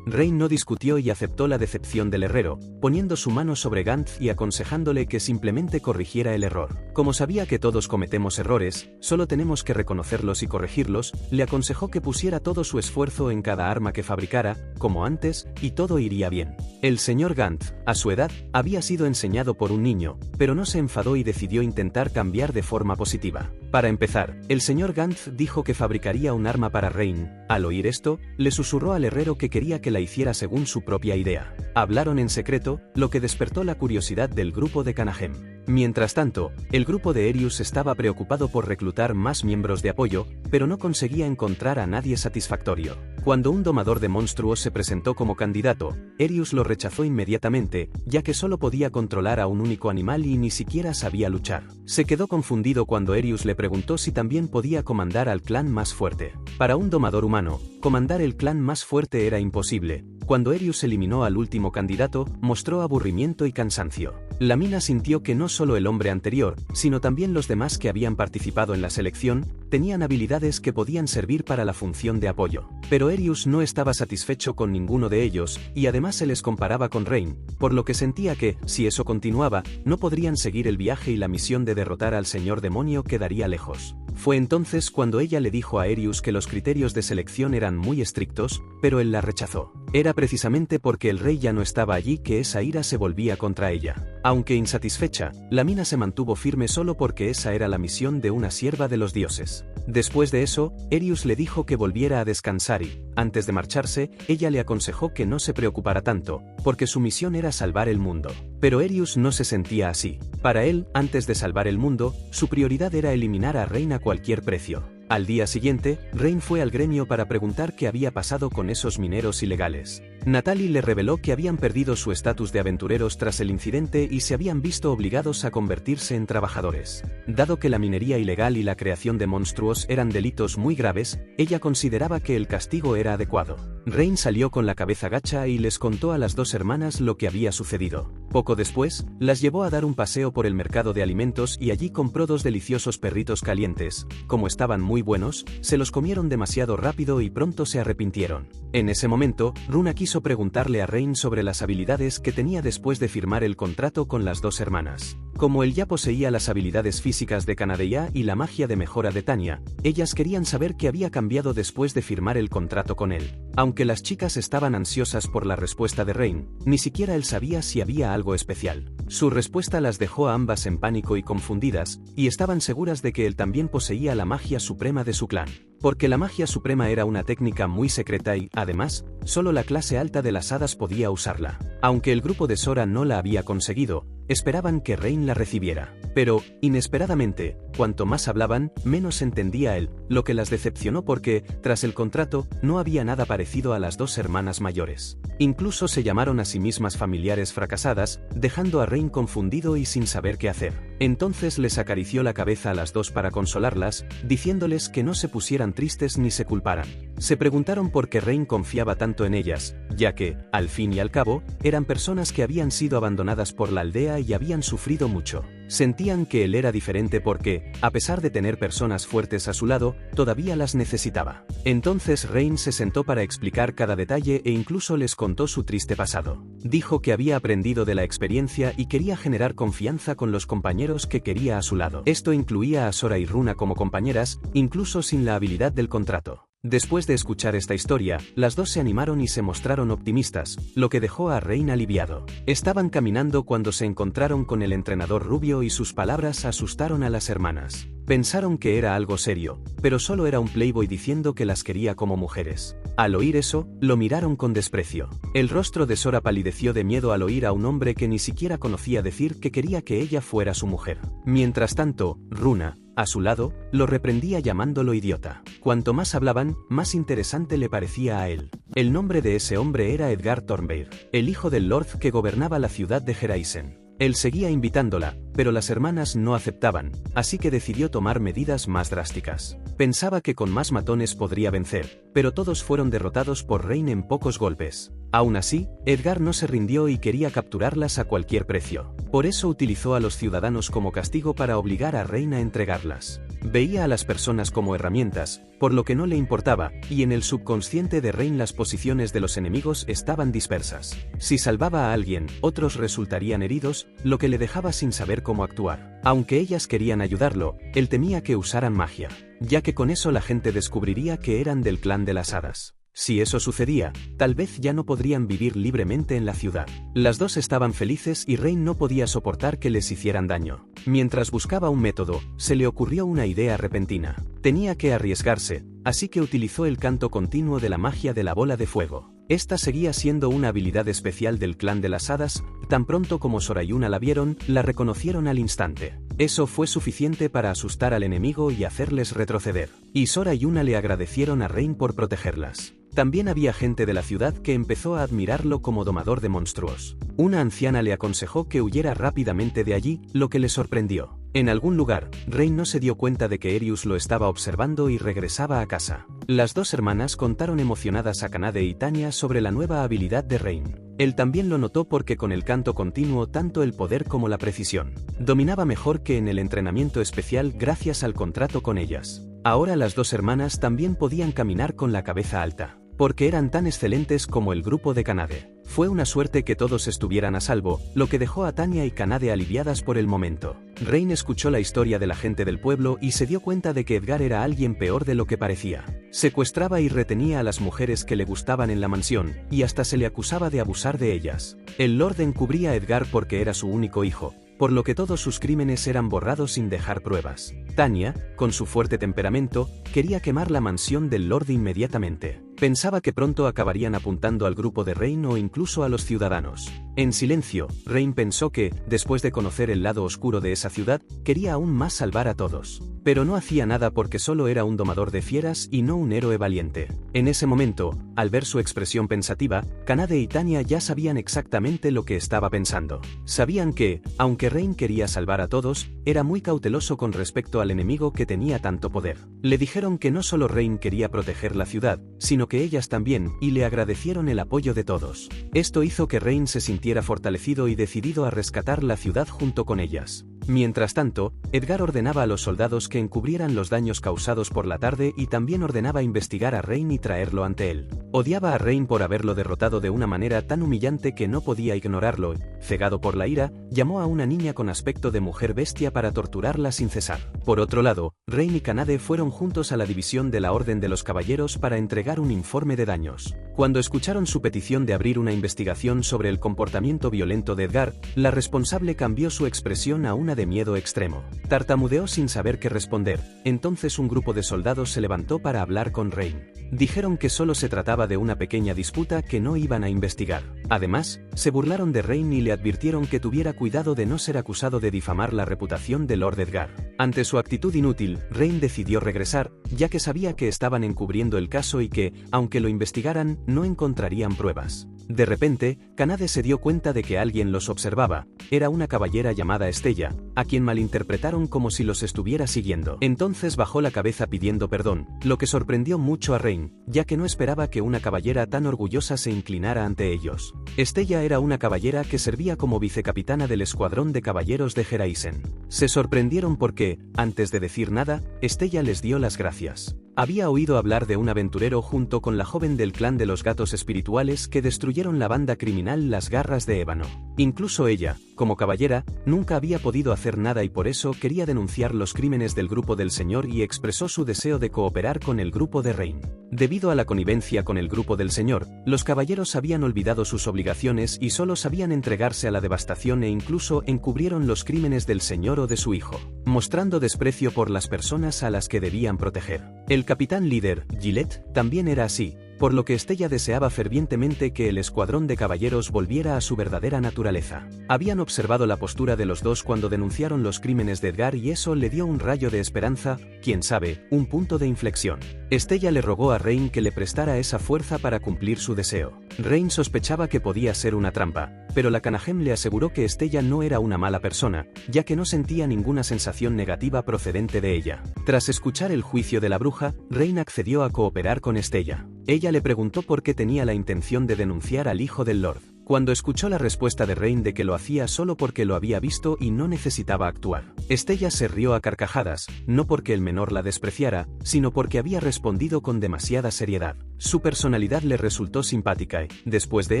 Rain no discutió y aceptó la decepción del herrero, poniendo su mano sobre Gantz y aconsejándole que simplemente corrigiera el error. Como sabía que todos cometemos errores, solo tenemos que reconocerlos y corregirlos, le aconsejó que pusiera todo su esfuerzo en cada arma que fabricara, como antes, y todo iría bien. El señor Gantz, a su edad, había sido enseñado por un niño, pero no se enfadó y decidió intentar cambiar de forma positiva. Para empezar, el señor Gantz dijo que fabricaría un arma para Rain. Al oír esto, le susurró al herrero que quería que la hiciera según su propia idea. Hablaron en secreto, lo que despertó la curiosidad del grupo de Kanahem. Mientras tanto, el grupo de Erius estaba preocupado por reclutar más miembros de apoyo, pero no conseguía encontrar a nadie satisfactorio. Cuando un domador de monstruos se presentó como candidato, Erius lo rechazó inmediatamente, ya que solo podía controlar a un único animal y ni siquiera sabía luchar. Se quedó confundido cuando Erius le preguntó si también podía comandar al clan más fuerte. Para un domador humano, comandar el clan más fuerte era imposible. Cuando Erius eliminó al último candidato, mostró aburrimiento y cansancio. La mina sintió que no solo el hombre anterior, sino también los demás que habían participado en la selección, tenían habilidades que podían servir para la función de apoyo. Pero Erius no estaba satisfecho con ninguno de ellos, y además se les comparaba con Rain, por lo que sentía que, si eso continuaba, no podrían seguir el viaje y la misión de derrotar al señor demonio quedaría lejos. Fue entonces cuando ella le dijo a Erius que los criterios de selección eran muy estrictos, pero él la rechazó. Era precisamente porque el rey ya no estaba allí que esa ira se volvía contra ella. Aunque insatisfecha, la mina se mantuvo firme solo porque esa era la misión de una sierva de los dioses. Después de eso, Erius le dijo que volviera a descansar y, antes de marcharse, ella le aconsejó que no se preocupara tanto, porque su misión era salvar el mundo. Pero Erius no se sentía así. Para él, antes de salvar el mundo, su prioridad era eliminar a Rain a cualquier precio. Al día siguiente, Rain fue al gremio para preguntar qué había pasado con esos mineros ilegales. Natalie le reveló que habían perdido su estatus de aventureros tras el incidente y se habían visto obligados a convertirse en trabajadores. Dado que la minería ilegal y la creación de monstruos eran delitos muy graves, ella consideraba que el castigo era adecuado. Rain salió con la cabeza gacha y les contó a las dos hermanas lo que había sucedido. Poco después, las llevó a dar un paseo por el mercado de alimentos y allí compró 2 deliciosos perritos calientes. Como estaban muy buenos, se los comieron demasiado rápido y pronto se arrepintieron. En ese momento, Runa quiso preguntarle a Rain sobre las habilidades que tenía después de firmar el contrato con las dos hermanas. Como él ya poseía las habilidades físicas de Canadeya y la magia de mejora de Tanya, ellas querían saber qué había cambiado después de firmar el contrato con él. Aunque las chicas estaban ansiosas por la respuesta de Rain, ni siquiera él sabía si había algo especial. Su respuesta las dejó a ambas en pánico y confundidas, y estaban seguras de que él también poseía la magia suprema de su clan. Porque la magia suprema era una técnica muy secreta y, además, solo la clase alta de las hadas podía usarla. Aunque el grupo de Sora no la había conseguido, esperaban que Rain la recibiera. Pero, inesperadamente, cuanto más hablaban, menos entendía él, lo que las decepcionó porque, tras el contrato, no había nada parecido a las dos hermanas mayores. Incluso se llamaron a sí mismas familiares fracasadas, dejando a Rain confundido y sin saber qué hacer. Entonces les acarició la cabeza a las dos para consolarlas, diciéndoles que no se pusieran tristes ni se culparan. Se preguntaron por qué Rain confiaba tanto en ellas, ya que, al fin y al cabo, eran personas que habían sido abandonadas por la aldea y habían sufrido mucho. Sentían que él era diferente porque, a pesar de tener personas fuertes a su lado, todavía las necesitaba. Entonces Rain se sentó para explicar cada detalle e incluso les contó su triste pasado. Dijo que había aprendido de la experiencia y quería generar confianza con los compañeros que quería a su lado. Esto incluía a Sora y Runa como compañeras, incluso sin la habilidad del contrato. Después de escuchar esta historia, las dos se animaron y se mostraron optimistas, lo que dejó a Rain aliviado. Estaban caminando cuando se encontraron con el entrenador rubio y sus palabras asustaron a las hermanas. Pensaron que era algo serio, pero solo era un playboy diciendo que las quería como mujeres. Al oír eso, lo miraron con desprecio. El rostro de Sora palideció de miedo al oír a un hombre que ni siquiera conocía decir que quería que ella fuera su mujer. Mientras tanto, Runa, a su lado, lo reprendía llamándolo idiota. Cuanto más hablaban, más interesante le parecía a él. El nombre de ese hombre era Edgar Thornbeir, el hijo del Lord que gobernaba la ciudad de Heraisen. Él seguía invitándola, pero las hermanas no aceptaban, así que decidió tomar medidas más drásticas. Pensaba que con más matones podría vencer, pero todos fueron derrotados por Rain en pocos golpes. Aún así, Edgar no se rindió y quería capturarlas a cualquier precio. Por eso utilizó a los ciudadanos como castigo para obligar a Rain a entregarlas. Veía a las personas como herramientas, por lo que no le importaba, y en el subconsciente de Rain las posiciones de los enemigos estaban dispersas. Si salvaba a alguien, otros resultarían heridos, lo que le dejaba sin saber cómo actuar. Aunque ellas querían ayudarlo, él temía que usaran magia, ya que con eso la gente descubriría que eran del clan de las hadas. Si eso sucedía, tal vez ya no podrían vivir libremente en la ciudad. Las dos estaban felices y Rain no podía soportar que les hicieran daño. Mientras buscaba un método, se le ocurrió una idea repentina. Tenía que arriesgarse, así que utilizó el canto continuo de la magia de la bola de fuego. Esta seguía siendo una habilidad especial del clan de las hadas, tan pronto como Sora y Yuna la vieron, la reconocieron al instante. Eso fue suficiente para asustar al enemigo y hacerles retroceder. Y Sora y Yuna le agradecieron a Rain por protegerlas. También había gente de la ciudad que empezó a admirarlo como domador de monstruos. Una anciana le aconsejó que huyera rápidamente de allí, lo que le sorprendió. En algún lugar, Rain no se dio cuenta de que Erius lo estaba observando y regresaba a casa. Las dos hermanas contaron emocionadas a Kanade y Tanya sobre la nueva habilidad de Rain. Él también lo notó porque con el canto continuo tanto el poder como la precisión. Dominaba mejor que en el entrenamiento especial gracias al contrato con ellas. Ahora las dos hermanas también podían caminar con la cabeza alta, porque eran tan excelentes como el grupo de Kanade. Fue una suerte que todos estuvieran a salvo, lo que dejó a Tanya y Kanade aliviadas por el momento. Rain escuchó la historia de la gente del pueblo y se dio cuenta de que Edgar era alguien peor de lo que parecía. Secuestraba y retenía a las mujeres que le gustaban en la mansión, y hasta se le acusaba de abusar de ellas. El Lord encubría a Edgar porque era su único hijo, por lo que todos sus crímenes eran borrados sin dejar pruebas. Tanya, con su fuerte temperamento, quería quemar la mansión del Lord inmediatamente. Pensaba que pronto acabarían apuntando al grupo de Rain o incluso a los ciudadanos. En silencio, Rain pensó que, después de conocer el lado oscuro de esa ciudad, quería aún más salvar a todos. Pero no hacía nada porque solo era un domador de fieras y no un héroe valiente. En ese momento, al ver su expresión pensativa, Kanade y Tanya ya sabían exactamente lo que estaba pensando. Sabían que, aunque Rain quería salvar a todos, era muy cauteloso con respecto al enemigo que tenía tanto poder. Le dijeron que no solo Rain quería proteger la ciudad, sino que ellas también, y le agradecieron el apoyo de todos. Esto hizo que Rain se sintiera fortalecido y decidido a rescatar la ciudad junto con ellas. Mientras tanto, Edgar ordenaba a los soldados que encubrieran los daños causados por la tarde y también ordenaba investigar a Rain y traerlo ante él. Odiaba a Rain por haberlo derrotado de una manera tan humillante que no podía ignorarlo. Cegado por la ira, llamó a una niña con aspecto de mujer bestia para torturarla sin cesar. Por otro lado, Rain y Kanade fueron juntos a la división de la Orden de los Caballeros para entregar un informe de daños. Cuando escucharon su petición de abrir una investigación sobre el comportamiento violento de Edgar, la responsable cambió su expresión a una de miedo extremo. Tartamudeó sin saber qué responder. Entonces un grupo de soldados se levantó para hablar con Rain. Dijeron que solo se trataba de una pequeña disputa que no iban a investigar. Además, se burlaron de Rain y le advirtieron que tuviera cuidado de no ser acusado de difamar la reputación de Lord Edgar. Ante su actitud inútil, Rain decidió regresar, ya que sabía que estaban encubriendo el caso y que, aunque lo investigaran, no encontrarían pruebas. De repente, Kanade se dio cuenta de que alguien los observaba. Era una caballera llamada Estella, a quien malinterpretaron como si los estuviera siguiendo. Entonces bajó la cabeza pidiendo perdón, lo que sorprendió mucho a Rain, ya que no esperaba que una caballera tan orgullosa se inclinara ante ellos. Estella era una caballera que servía como vicecapitana del escuadrón de caballeros de Heraisen. Se sorprendieron porque, antes de decir nada, Estella les dio las gracias. Había oído hablar de un aventurero junto con la joven del clan de los gatos espirituales que destruyeron la banda criminal Las Garras de Ébano. Incluso ella, como caballera, nunca había podido hacer nada y por eso quería denunciar los crímenes del grupo del Señor y expresó su deseo de cooperar con el grupo de Rain. Debido a la connivencia con el grupo del Señor, los caballeros habían olvidado sus obligaciones y solo sabían entregarse a la devastación e incluso encubrieron los crímenes del Señor o de su hijo, mostrando desprecio por las personas a las que debían proteger. El capitán líder, Gillette, también era así, por lo que Estella deseaba fervientemente que el escuadrón de caballeros volviera a su verdadera naturaleza. Habían observado la postura de los dos cuando denunciaron los crímenes de Edgar y eso le dio un rayo de esperanza, quién sabe, un punto de inflexión. Estella le rogó a Rain que le prestara esa fuerza para cumplir su deseo. Rain sospechaba que podía ser una trampa, pero la Canahem le aseguró que Estella no era una mala persona, ya que no sentía ninguna sensación negativa procedente de ella. Tras escuchar el juicio de la bruja, Rain accedió a cooperar con Estella. Ella le preguntó por qué tenía la intención de denunciar al hijo del Lord. Cuando escuchó la respuesta de Rain de que lo hacía solo porque lo había visto y no necesitaba actuar, Estella se rió a carcajadas, no porque el menor la despreciara, sino porque había respondido con demasiada seriedad. Su personalidad le resultó simpática y, después de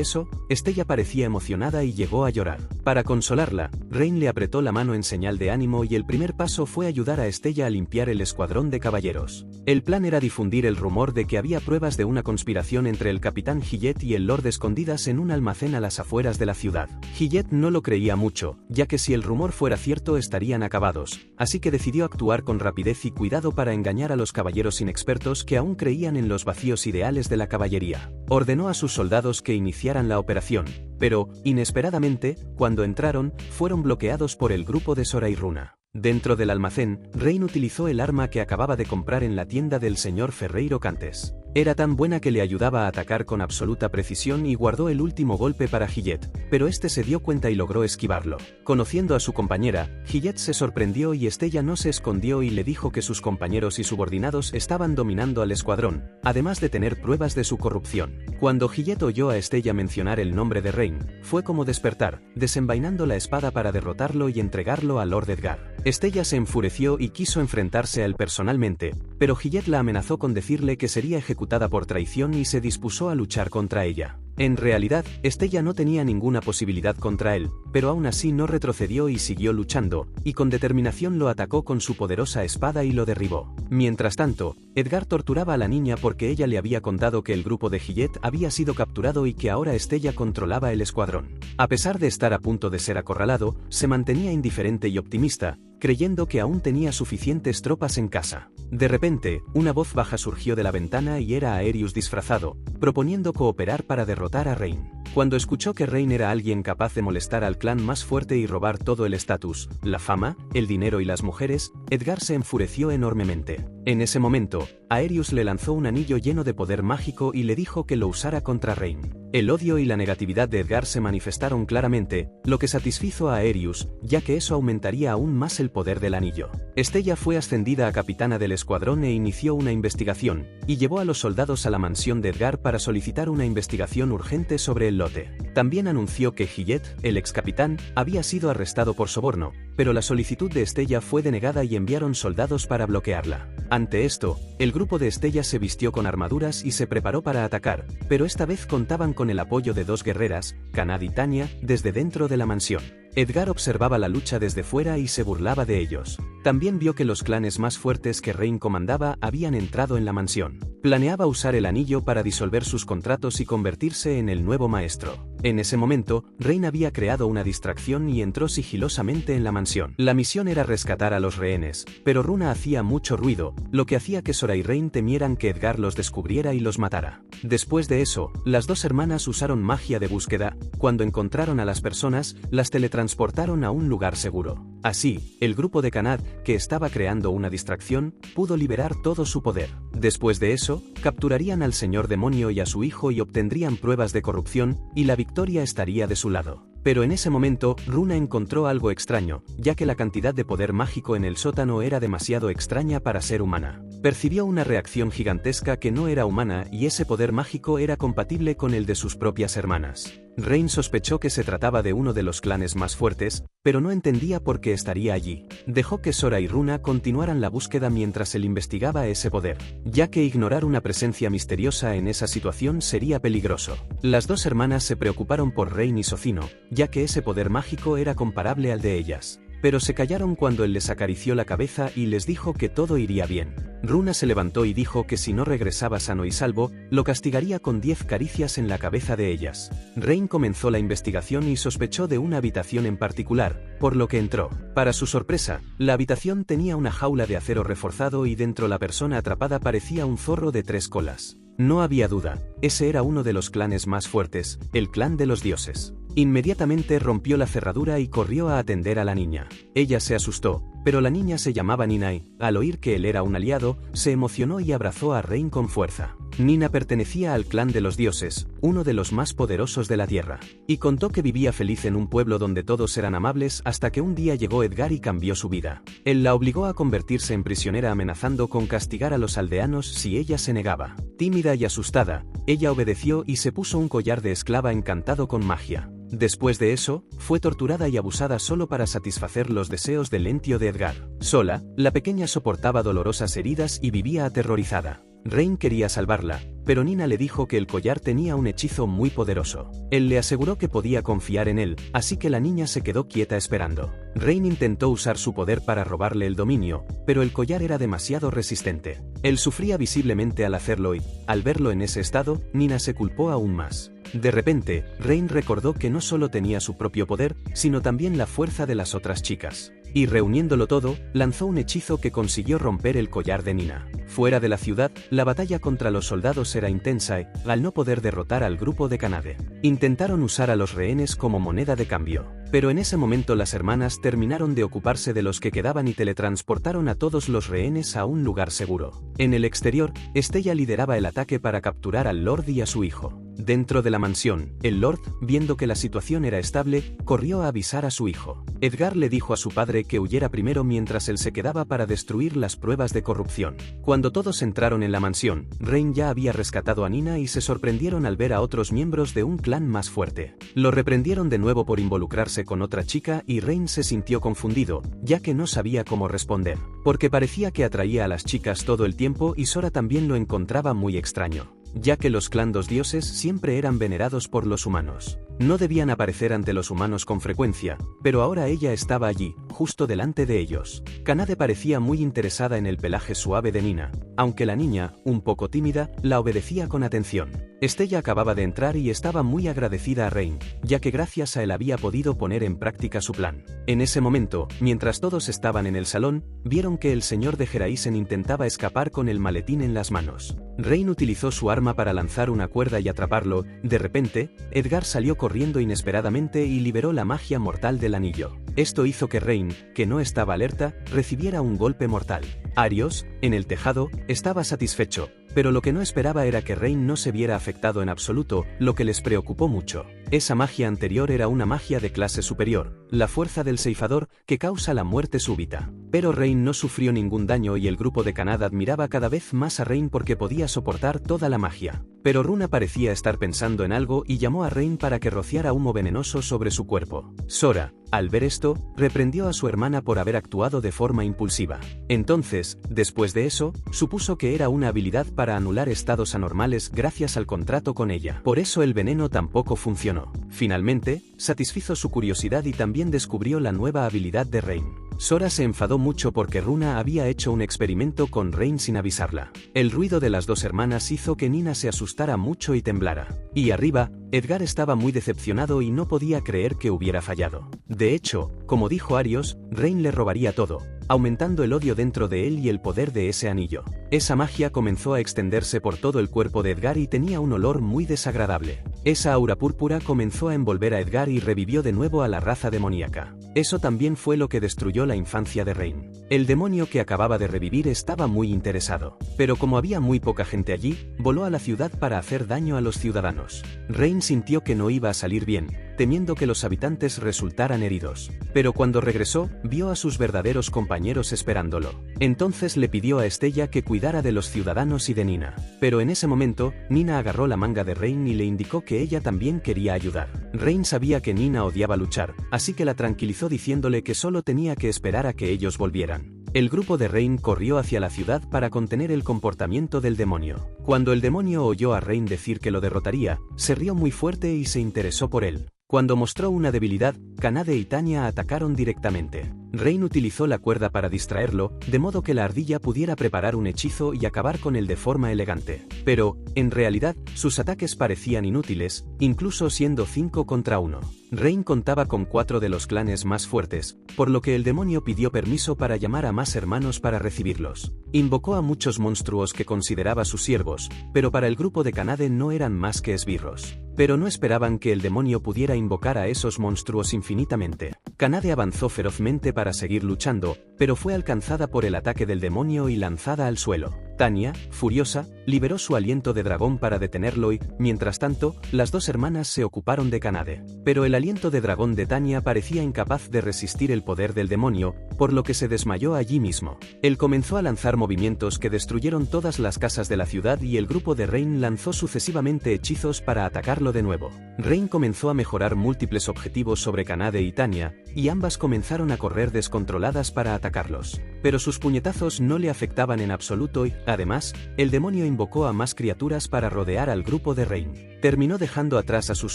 eso, Estella parecía emocionada y llegó a llorar. Para consolarla, Rain le apretó la mano en señal de ánimo y el primer paso fue ayudar a Estella a limpiar el escuadrón de caballeros. El plan era difundir el rumor de que había pruebas de una conspiración entre el capitán Gillette y el Lord escondidas en un almacén a las afueras de la ciudad. Gillette no lo creía mucho, ya que si el rumor fuera cierto estarían acabados, así que decidió actuar con rapidez y cuidado para engañar a los caballeros inexpertos que aún creían en los vacíos ideales de la caballería. Ordenó a sus soldados que iniciaran la operación, pero, inesperadamente, cuando entraron, fueron bloqueados por el grupo de Sora y Runa. Dentro del almacén, Rain utilizó el arma que acababa de comprar en la tienda del señor Ferreiro Cantes. Era tan buena que le ayudaba a atacar con absoluta precisión y guardó el último golpe para Gillette, pero este se dio cuenta y logró esquivarlo. Conociendo a su compañera, Gillette se sorprendió y Estella no se escondió y le dijo que sus compañeros y subordinados estaban dominando al escuadrón, además de tener pruebas de su corrupción. Cuando Gillette oyó a Estella mencionar el nombre de Rain, fue como despertar, desenvainando la espada para derrotarlo y entregarlo a Lord Edgar. Estella se enfureció y quiso enfrentarse a él personalmente, pero Gillette la amenazó con decirle que sería ejecutada por traición y se dispuso a luchar contra ella. En realidad, Estella no tenía ninguna posibilidad contra él, pero aún así no retrocedió y siguió luchando, y con determinación lo atacó con su poderosa espada y lo derribó. Mientras tanto, Edgar torturaba a la niña porque ella le había contado que el grupo de Gillette había sido capturado y que ahora Estella controlaba el escuadrón. A pesar de estar a punto de ser acorralado, se mantenía indiferente y optimista, creyendo que aún tenía suficientes tropas en casa. De repente, una voz baja surgió de la ventana y era Aerius disfrazado, proponiendo cooperar para derrotar a Rain. Cuando escuchó que Rain era alguien capaz de molestar al clan más fuerte y robar todo el estatus, la fama, el dinero y las mujeres, Edgar se enfureció enormemente. En ese momento, Aerius le lanzó un anillo lleno de poder mágico y le dijo que lo usara contra Rain. El odio y la negatividad de Edgar se manifestaron claramente, lo que satisfizo a Aerius, ya que eso aumentaría aún más el poder del anillo. Estella fue ascendida a capitana del escuadrón e inició una investigación, y llevó a los soldados a la mansión de Edgar para solicitar una investigación urgente sobre el lote. También anunció que Gillette, el ex capitán, había sido arrestado por soborno, pero la solicitud de Estella fue denegada y enviaron soldados para bloquearla. Ante esto, el grupo de Estella se vistió con armaduras y se preparó para atacar, pero esta vez contaban con el apoyo de dos guerreras, Kanad y Tanya, desde dentro de la mansión. Edgar observaba la lucha desde fuera y se burlaba de ellos. También vio que los clanes más fuertes que Rain comandaba habían entrado en la mansión. Planeaba usar el anillo para disolver sus contratos y convertirse en el nuevo maestro. En ese momento, Rain había creado una distracción y entró sigilosamente en la mansión. La misión era rescatar a los rehenes, pero Runa hacía mucho ruido, lo que hacía que Sora y Rain temieran que Edgar los descubriera y los matara. Después de eso, las dos hermanas usaron magia de búsqueda. Cuando encontraron a las personas, las teletransportaron a un lugar seguro. Así, el grupo de Kanad, que estaba creando una distracción, pudo liberar todo su poder. Después de eso, capturarían al señor demonio y a su hijo y obtendrían pruebas de corrupción, y la victoria estaría de su lado. Pero en ese momento, Runa encontró algo extraño, ya que la cantidad de poder mágico en el sótano era demasiado extraña para ser humana. Percibió una reacción gigantesca que no era humana y ese poder mágico era compatible con el de sus propias hermanas. Rain sospechó que se trataba de uno de los clanes más fuertes, pero no entendía por qué estaría allí. Dejó que Sora y Runa continuaran la búsqueda mientras él investigaba ese poder, ya que ignorar una presencia misteriosa en esa situación sería peligroso. Las dos hermanas se preocuparon por Rain y Socino, ya que ese poder mágico era comparable al de ellas. Pero se callaron cuando él les acarició la cabeza y les dijo que todo iría bien. Runa se levantó y dijo que si no regresaba sano y salvo, lo castigaría con 10 caricias en la cabeza de ellas. Rain comenzó la investigación y sospechó de una habitación en particular, por lo que entró. Para su sorpresa, la habitación tenía una jaula de acero reforzado y dentro la persona atrapada parecía un zorro de 3 colas. No había duda, ese era uno de los clanes más fuertes, el clan de los dioses. Inmediatamente rompió la cerradura y corrió a atender a la niña. Ella se asustó, pero la niña se llamaba Nina y, al oír que él era un aliado, se emocionó y abrazó a Rain con fuerza. Nina pertenecía al clan de los dioses, uno de los más poderosos de la tierra, y contó que vivía feliz en un pueblo donde todos eran amables hasta que un día llegó Edgar y cambió su vida. Él la obligó a convertirse en prisionera amenazando con castigar a los aldeanos si ella se negaba. Tímida y asustada, ella obedeció y se puso un collar de esclava encantado con magia. Después de eso, fue torturada y abusada solo para satisfacer los deseos del Entio de Edgar. Sola, la pequeña soportaba dolorosas heridas y vivía aterrorizada. Rain quería salvarla, pero Nina le dijo que el collar tenía un hechizo muy poderoso. Él le aseguró que podía confiar en él, así que la niña se quedó quieta esperando. Rain intentó usar su poder para robarle el dominio, pero el collar era demasiado resistente. Él sufría visiblemente al hacerlo y, al verlo en ese estado, Nina se culpó aún más. De repente, Rain recordó que no solo tenía su propio poder, sino también la fuerza de las otras chicas. Y reuniéndolo todo, lanzó un hechizo que consiguió romper el collar de Nina. Fuera de la ciudad, la batalla contra los soldados era intensa y, al no poder derrotar al grupo de Kanade, intentaron usar a los rehenes como moneda de cambio. Pero en ese momento las hermanas terminaron de ocuparse de los que quedaban y teletransportaron a todos los rehenes a un lugar seguro. En el exterior, Estella lideraba el ataque para capturar al Lord y a su hijo. Dentro de la mansión, el Lord, viendo que la situación era estable, corrió a avisar a su hijo. Edgar le dijo a su padre que huyera primero mientras él se quedaba para destruir las pruebas de corrupción. Cuando todos entraron en la mansión, Rain ya había rescatado a Nina y se sorprendieron al ver a otros miembros de un clan más fuerte. Lo reprendieron de nuevo por involucrarse con otra chica y Rain se sintió confundido, ya que no sabía cómo responder, porque parecía que atraía a las chicas todo el tiempo y Sora también lo encontraba muy extraño, ya que los clandos dioses siempre eran venerados por los humanos. No debían aparecer ante los humanos con frecuencia, pero ahora ella estaba allí, justo delante de ellos. Kanade parecía muy interesada en el pelaje suave de Nina, aunque la niña, un poco tímida, la obedecía con atención. Estella acababa de entrar y estaba muy agradecida a Rain, ya que gracias a él había podido poner en práctica su plan. En ese momento, mientras todos estaban en el salón, vieron que el señor de Geraisen intentaba escapar con el maletín en las manos. Rain utilizó su arma para lanzar una cuerda y atraparlo. De repente, Edgar salió corriendo inesperadamente y liberó la magia mortal del anillo. Esto hizo que Rain, que no estaba alerta, recibiera un golpe mortal. Arios, en el tejado, estaba satisfecho, pero lo que no esperaba era que Rain no se viera afectado en absoluto, lo que les preocupó mucho. Esa magia anterior era una magia de clase superior, la fuerza del Seifador, que causa la muerte súbita. Pero Rain no sufrió ningún daño y el grupo de Kanade admiraba cada vez más a Rain porque podía soportar toda la magia. Pero Runa parecía estar pensando en algo y llamó a Rain para que rociara humo venenoso sobre su cuerpo. Sora, al ver esto, reprendió a su hermana por haber actuado de forma impulsiva. Entonces, después de eso, supuso que era una habilidad para anular estados anormales gracias al contrato con ella. Por eso el veneno tampoco funcionó. Finalmente, satisfizo su curiosidad y también descubrió la nueva habilidad de Rain. Sora se enfadó mucho porque Runa había hecho un experimento con Rain sin avisarla. El ruido de las dos hermanas hizo que Nina se asustara mucho y temblara. Y arriba, Edgar estaba muy decepcionado y no podía creer que hubiera fallado. De hecho, como dijo Arios, Rain le robaría todo, aumentando el odio dentro de él y el poder de ese anillo. Esa magia comenzó a extenderse por todo el cuerpo de Edgar y tenía un olor muy desagradable. Esa aura púrpura comenzó a envolver a Edgar y revivió de nuevo a la raza demoníaca. Eso también fue lo que destruyó la infancia de Rain. El demonio que acababa de revivir estaba muy interesado. Pero como había muy poca gente allí, voló a la ciudad para hacer daño a los ciudadanos. Rain sintió que no iba a salir bien, temiendo que los habitantes resultaran heridos. Pero cuando regresó, vio a sus verdaderos compañeros esperándolo. Entonces le pidió a Estella que cuidara de los ciudadanos y de Nina. Pero en ese momento, Nina agarró la manga de Rain y le indicó que ella también quería ayudar. Rain sabía que Nina odiaba luchar, así que la tranquilizó diciéndole que solo tenía que esperar a que ellos volvieran. El grupo de Rain corrió hacia la ciudad para contener el comportamiento del demonio. Cuando el demonio oyó a Rain decir que lo derrotaría, se rió muy fuerte y se interesó por él. Cuando mostró una debilidad, Kanade y Tanya atacaron directamente. Rain utilizó la cuerda para distraerlo, de modo que la ardilla pudiera preparar un hechizo y acabar con él de forma elegante. Pero, en realidad, sus ataques parecían inútiles, incluso siendo 5 contra 1. Rain contaba con 4 de los clanes más fuertes, por lo que el demonio pidió permiso para llamar a más hermanos para recibirlos. Invocó a muchos monstruos que consideraba sus siervos, pero para el grupo de Kanade no eran más que esbirros. Pero no esperaban que el demonio pudiera invocar a esos monstruos infinitamente. Kanade avanzó ferozmente para seguir luchando, pero fue alcanzada por el ataque del demonio y lanzada al suelo. Tanya, furiosa, liberó su aliento de dragón para detenerlo y, mientras tanto, las dos hermanas se ocuparon de Kanade. Pero el aliento de dragón de Tanya parecía incapaz de resistir el poder del demonio, por lo que se desmayó allí mismo. Él comenzó a lanzar movimientos que destruyeron todas las casas de la ciudad y el grupo de Rain lanzó sucesivamente hechizos para atacarlo de nuevo. Rain comenzó a mejorar múltiples objetivos sobre Kanade y Tanya, y ambas comenzaron a correr descontroladas para atacarlos. Pero sus puñetazos no le afectaban en absoluto y, además, el demonio invocó a más criaturas para rodear al grupo de Rain. Terminó dejando atrás a sus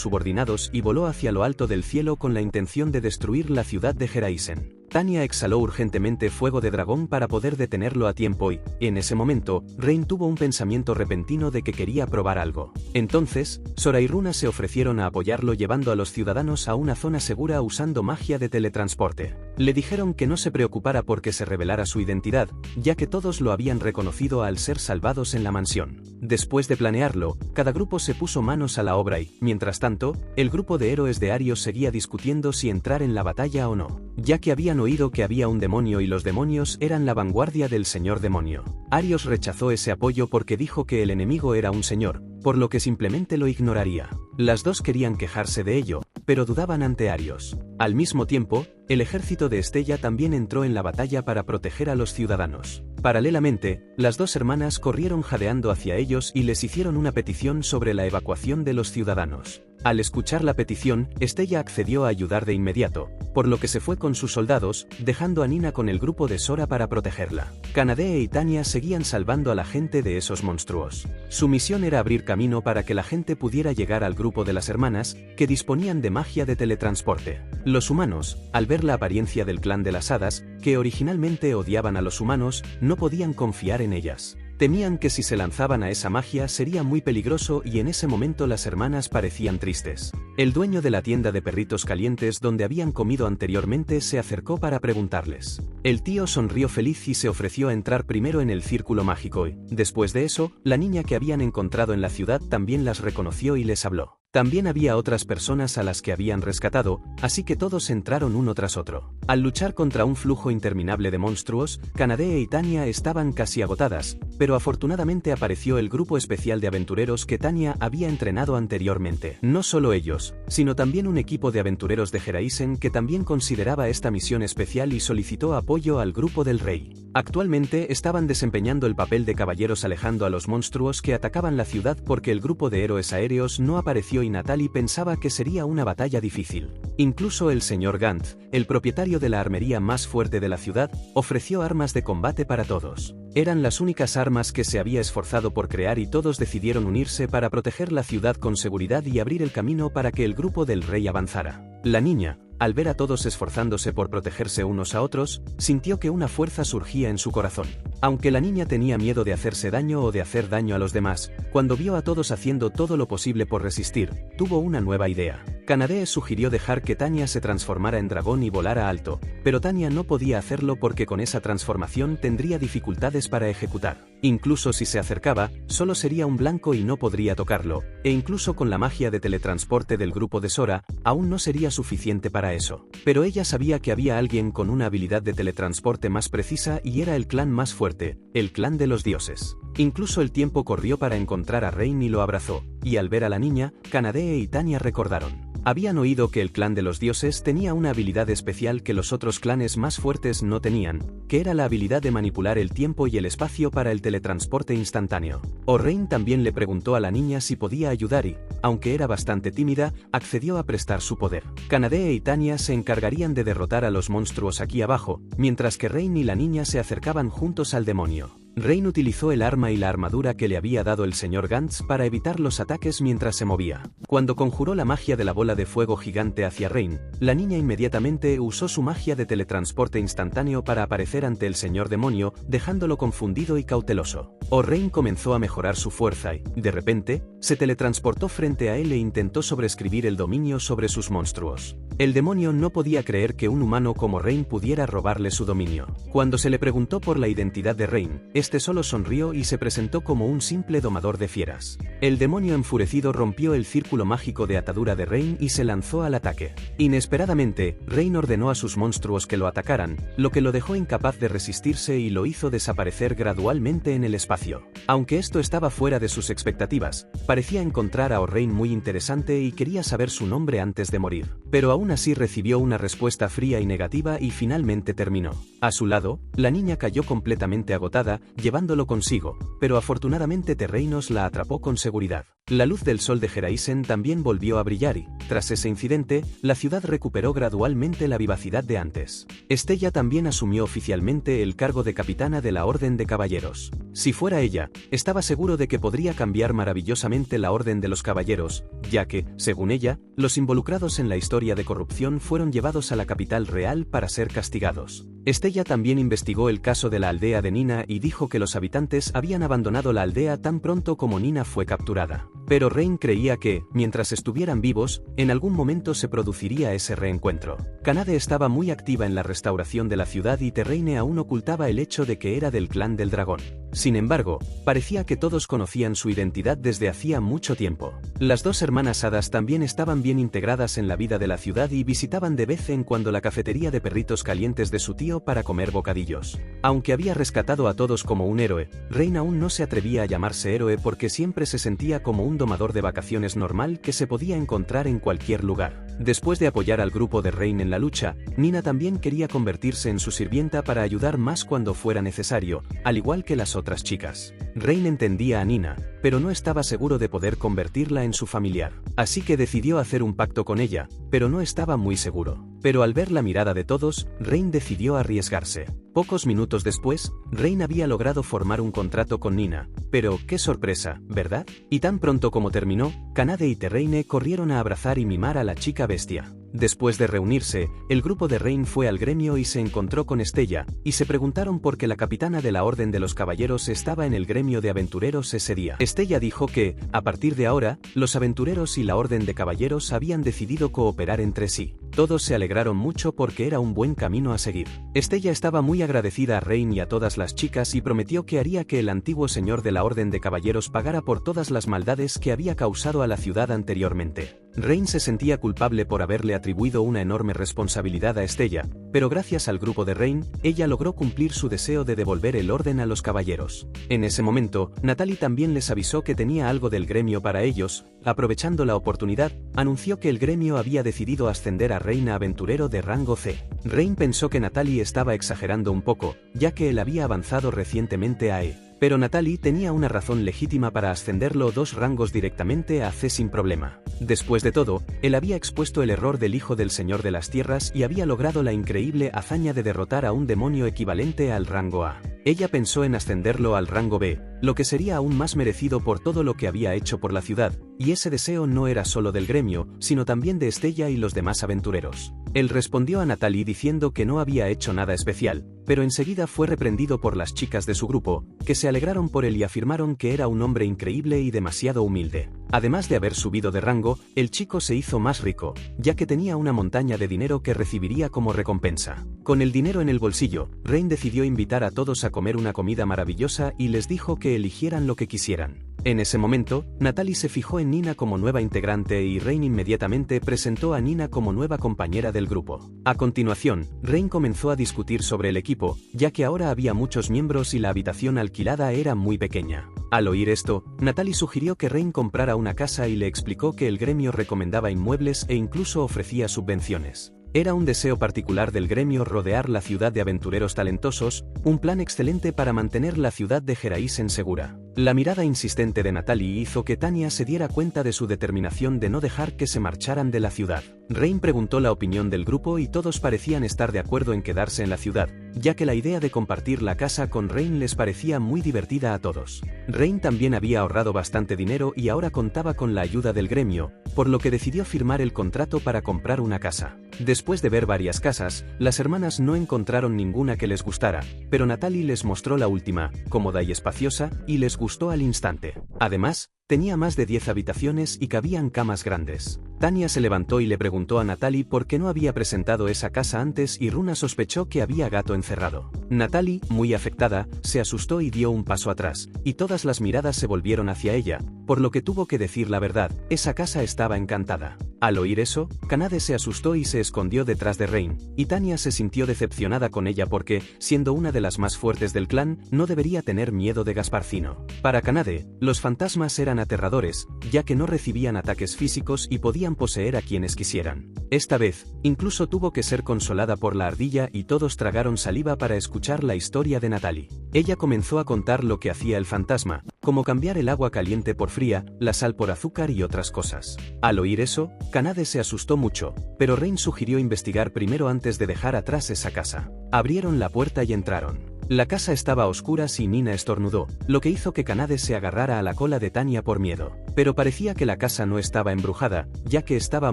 subordinados y voló hacia lo alto del cielo con la intención de destruir la ciudad de Geraisen. Tanya exhaló urgentemente fuego de dragón para poder detenerlo a tiempo y, en ese momento, Rain tuvo un pensamiento repentino de que quería probar algo. Entonces, Sora y Runa se ofrecieron a apoyarlo llevando a los ciudadanos a una zona segura usando magia de teletransporte. Le dijeron que no se preocupara porque se revelara su identidad, ya que todos lo habían reconocido al ser salvados en la mansión. Después de planearlo, cada grupo se puso manos a la obra y, mientras tanto, el grupo de héroes de Arios seguía discutiendo si entrar en la batalla o no, ya que habían oído que había un demonio y los demonios eran la vanguardia del señor demonio. Arios rechazó ese apoyo porque dijo que el enemigo era un señor, por lo que simplemente lo ignoraría. Las dos querían quejarse de ello, pero dudaban ante Arios. Al mismo tiempo, el ejército de Estella también entró en la batalla para proteger a los ciudadanos. Paralelamente, las dos hermanas corrieron jadeando hacia ellos y les hicieron una petición sobre la evacuación de los ciudadanos. Al escuchar la petición, Estella accedió a ayudar de inmediato, por lo que se fue con sus soldados, dejando a Nina con el grupo de Sora para protegerla. Kanade y Tanya seguían salvando a la gente de esos monstruos. Su misión era abrir camino para que la gente pudiera llegar al grupo de las hermanas, que disponían de magia de teletransporte. Los humanos, al ver la apariencia del clan de las hadas, que originalmente odiaban a los humanos, no podían confiar en ellas. Temían que si se lanzaban a esa magia sería muy peligroso y en ese momento las hermanas parecían tristes. El dueño de la tienda de perritos calientes donde habían comido anteriormente se acercó para preguntarles. El tío sonrió feliz y se ofreció a entrar primero en el círculo mágico y, después de eso, la niña que habían encontrado en la ciudad también las reconoció y les habló. También había otras personas a las que habían rescatado, así que todos entraron uno tras otro. Al luchar contra un flujo interminable de monstruos, Kanade y Tanya estaban casi agotadas, pero afortunadamente apareció el grupo especial de aventureros que Tanya había entrenado anteriormente. No solo ellos, sino también un equipo de aventureros de Geraisen que también consideraba esta misión especial y solicitó apoyo al grupo del rey. Actualmente estaban desempeñando el papel de caballeros alejando a los monstruos que atacaban la ciudad porque el grupo de héroes aéreos no apareció y Natalie pensaba que sería una batalla difícil. Incluso el señor Gant, el propietario de la armería más fuerte de la ciudad, ofreció armas de combate para todos. Eran las únicas armas que se había esforzado por crear y todos decidieron unirse para proteger la ciudad con seguridad y abrir el camino para que el grupo del rey avanzara. La niña, al ver a todos esforzándose por protegerse unos a otros, sintió que una fuerza surgía en su corazón. Aunque la niña tenía miedo de hacerse daño o de hacer daño a los demás, cuando vio a todos haciendo todo lo posible por resistir, tuvo una nueva idea. Kanade sugirió dejar que Tanya se transformara en dragón y volara alto, pero Tanya no podía hacerlo porque con esa transformación tendría dificultades para ejecutar. Incluso si se acercaba, solo sería un blanco y no podría tocarlo, e incluso con la magia de teletransporte del grupo de Sora, aún no sería suficiente para eso. Pero ella sabía que había alguien con una habilidad de teletransporte más precisa y era el clan más fuerte, el clan de los dioses. Incluso el tiempo corrió para encontrar a Rain y lo abrazó, y al ver a la niña, Kanade y Tanya recordaron. Habían oído que el clan de los dioses tenía una habilidad especial que los otros clanes más fuertes no tenían, que era la habilidad de manipular el tiempo y el espacio para el teletransporte instantáneo. Rain también le preguntó a la niña si podía ayudar y, aunque era bastante tímida, accedió a prestar su poder. Kanade y Tanya se encargarían de derrotar a los monstruos aquí abajo, mientras que Rain y la niña se acercaban juntos al demonio. Rain utilizó el arma y la armadura que le había dado el señor Gantz para evitar los ataques mientras se movía. Cuando conjuró la magia de la bola de fuego gigante hacia Rain, la niña inmediatamente usó su magia de teletransporte instantáneo para aparecer ante el señor demonio, dejándolo confundido y cauteloso. Rain comenzó a mejorar su fuerza y, de repente, se teletransportó frente a él e intentó sobreescribir el dominio sobre sus monstruos. El demonio no podía creer que un humano como Rain pudiera robarle su dominio. Cuando se le preguntó por la identidad de Rain, este solo sonrió y se presentó como un simple domador de fieras. El demonio enfurecido rompió el círculo mágico de atadura de Rain y se lanzó al ataque. Inesperadamente, Rain ordenó a sus monstruos que lo atacaran, lo que lo dejó incapaz de resistirse y lo hizo desaparecer gradualmente en el espacio. Aunque esto estaba fuera de sus expectativas, parecía encontrar a Rain muy interesante y quería saber su nombre antes de morir. Pero aún así recibió una respuesta fría y negativa y finalmente terminó. A su lado, la niña cayó completamente agotada, llevándolo consigo, pero afortunadamente Terreinos la atrapó con seguridad. La luz del sol de Geraisen también volvió a brillar y, tras ese incidente, la ciudad recuperó gradualmente la vivacidad de antes. Estella también asumió oficialmente el cargo de capitana de la Orden de Caballeros. Si fuera ella, estaba seguro de que podría cambiar maravillosamente la Orden de los Caballeros, ya que, según ella, los involucrados en la historia de corrupción fueron llevados a la capital real para ser castigados. Estella también investigó el caso de la aldea de Nina y dijo que los habitantes habían abandonado la aldea tan pronto como Nina fue capturada. Pero Rain creía que, mientras estuvieran vivos, en algún momento se produciría ese reencuentro. Kanade estaba muy activa en la restauración de la ciudad y Terreine aún ocultaba el hecho de que era del clan del dragón. Sin embargo, parecía que todos conocían su identidad desde hacía mucho tiempo. Las dos hermanas hadas también estaban bien integradas en la vida de la ciudad y visitaban de vez en cuando la cafetería de perritos calientes de su tío para comer bocadillos. Aunque había rescatado a todos como un héroe, Rain aún no se atrevía a llamarse héroe porque siempre se sentía como un domador de vacaciones normal que se podía encontrar en cualquier lugar. Después de apoyar al grupo de Rain en la lucha, Nina también quería convertirse en su sirvienta para ayudar más cuando fuera necesario, al igual que las otras chicas. Rain entendía a Nina, pero no estaba seguro de poder convertirla en su familiar. Así que decidió hacer un pacto con ella, pero no estaba muy seguro. Pero al ver la mirada de todos, Rain decidió arriesgarse. Pocos minutos después, Rain había logrado formar un contrato con Nina. Pero, qué sorpresa, ¿verdad? Y tan pronto como terminó, Kanade y Terreine corrieron a abrazar y mimar a la chica bestia. Después de reunirse, el grupo de Rain fue al gremio y se encontró con Estella, y se preguntaron por qué la capitana de la Orden de los Caballeros estaba en el gremio de aventureros ese día. Estella dijo que, a partir de ahora, los aventureros y la Orden de Caballeros habían decidido cooperar entre sí. Todos se alegraron mucho porque era un buen camino a seguir. Estella estaba muy agradecida a Rain y a todas las chicas y prometió que haría que el antiguo señor de la Orden de Caballeros pagara por todas las maldades que había causado a la ciudad anteriormente. Rain se sentía culpable por haberle atribuido una enorme responsabilidad a Estella, pero gracias al grupo de Rain, ella logró cumplir su deseo de devolver el orden a los caballeros. En ese momento, Natalie también les avisó que tenía algo del gremio para ellos. Aprovechando la oportunidad, anunció que el gremio había decidido ascender a Rain a aventurero de rango C. Rain pensó que Natalie estaba exagerando un poco, ya que él había avanzado recientemente a E. Pero Natalie tenía una razón legítima para ascenderlo 2 rangos directamente a C sin problema. Después de todo, él había expuesto el error del hijo del Señor de las Tierras y había logrado la increíble hazaña de derrotar a un demonio equivalente al rango A. Ella pensó en ascenderlo al rango B, lo que sería aún más merecido por todo lo que había hecho por la ciudad, y ese deseo no era solo del gremio, sino también de Estella y los demás aventureros. Él respondió a Natalie diciendo que no había hecho nada especial, pero enseguida fue reprendido por las chicas de su grupo, que se alegraron por él y afirmaron que era un hombre increíble y demasiado humilde. Además de haber subido de rango, el chico se hizo más rico, ya que tenía una montaña de dinero que recibiría como recompensa. Con el dinero en el bolsillo, Rain decidió invitar a todos a comer una comida maravillosa y les dijo que eligieran lo que quisieran. En ese momento, Natalie se fijó en Nina como nueva integrante y Rain inmediatamente presentó a Nina como nueva compañera del grupo. A continuación, Rain comenzó a discutir sobre el equipo, ya que ahora había muchos miembros y la habitación alquilada era muy pequeña. Al oír esto, Natalie sugirió que Rain comprara una casa y le explicó que el gremio recomendaba inmuebles e incluso ofrecía subvenciones. Era un deseo particular del gremio rodear la ciudad de aventureros talentosos, un plan excelente para mantener la ciudad de Geraisen segura. La mirada insistente de Natalie hizo que Tanya se diera cuenta de su determinación de no dejar que se marcharan de la ciudad. Rain preguntó la opinión del grupo y todos parecían estar de acuerdo en quedarse en la ciudad, ya que la idea de compartir la casa con Rain les parecía muy divertida a todos. Rain también había ahorrado bastante dinero y ahora contaba con la ayuda del gremio, por lo que decidió firmar el contrato para comprar una casa. Después de ver varias casas, las hermanas no encontraron ninguna que les gustara, pero Natalie les mostró la última, cómoda y espaciosa, y les gustó al instante. Además, tenía más de 10 habitaciones y cabían camas grandes. Tanya se levantó y le preguntó a Natalie por qué no había presentado esa casa antes y Runa sospechó que había gato encerrado. Natalie, muy afectada, se asustó y dio un paso atrás, y todas las miradas se volvieron hacia ella, por lo que tuvo que decir la verdad, esa casa estaba encantada. Al oír eso, Kanade se asustó y se escondió detrás de Rain, y Tanya se sintió decepcionada con ella porque, siendo una de las más fuertes del clan, no debería tener miedo de Gasparcino. Para Kanade, los fantasmas eran aterradores, ya que no recibían ataques físicos y podían poseer a quienes quisieran. Esta vez, incluso tuvo que ser consolada por la ardilla y todos tragaron saliva para escuchar la historia de Natalie. Ella comenzó a contar lo que hacía el fantasma, como cambiar el agua caliente por fría, la sal por azúcar y otras cosas. Al oír eso, Kanade se asustó mucho, pero Rain sugirió investigar primero antes de dejar atrás esa casa. Abrieron la puerta y entraron. La casa estaba a oscuras y Nina estornudó, lo que hizo que Kanade se agarrara a la cola de Tanya por miedo. Pero parecía que la casa no estaba embrujada, ya que estaba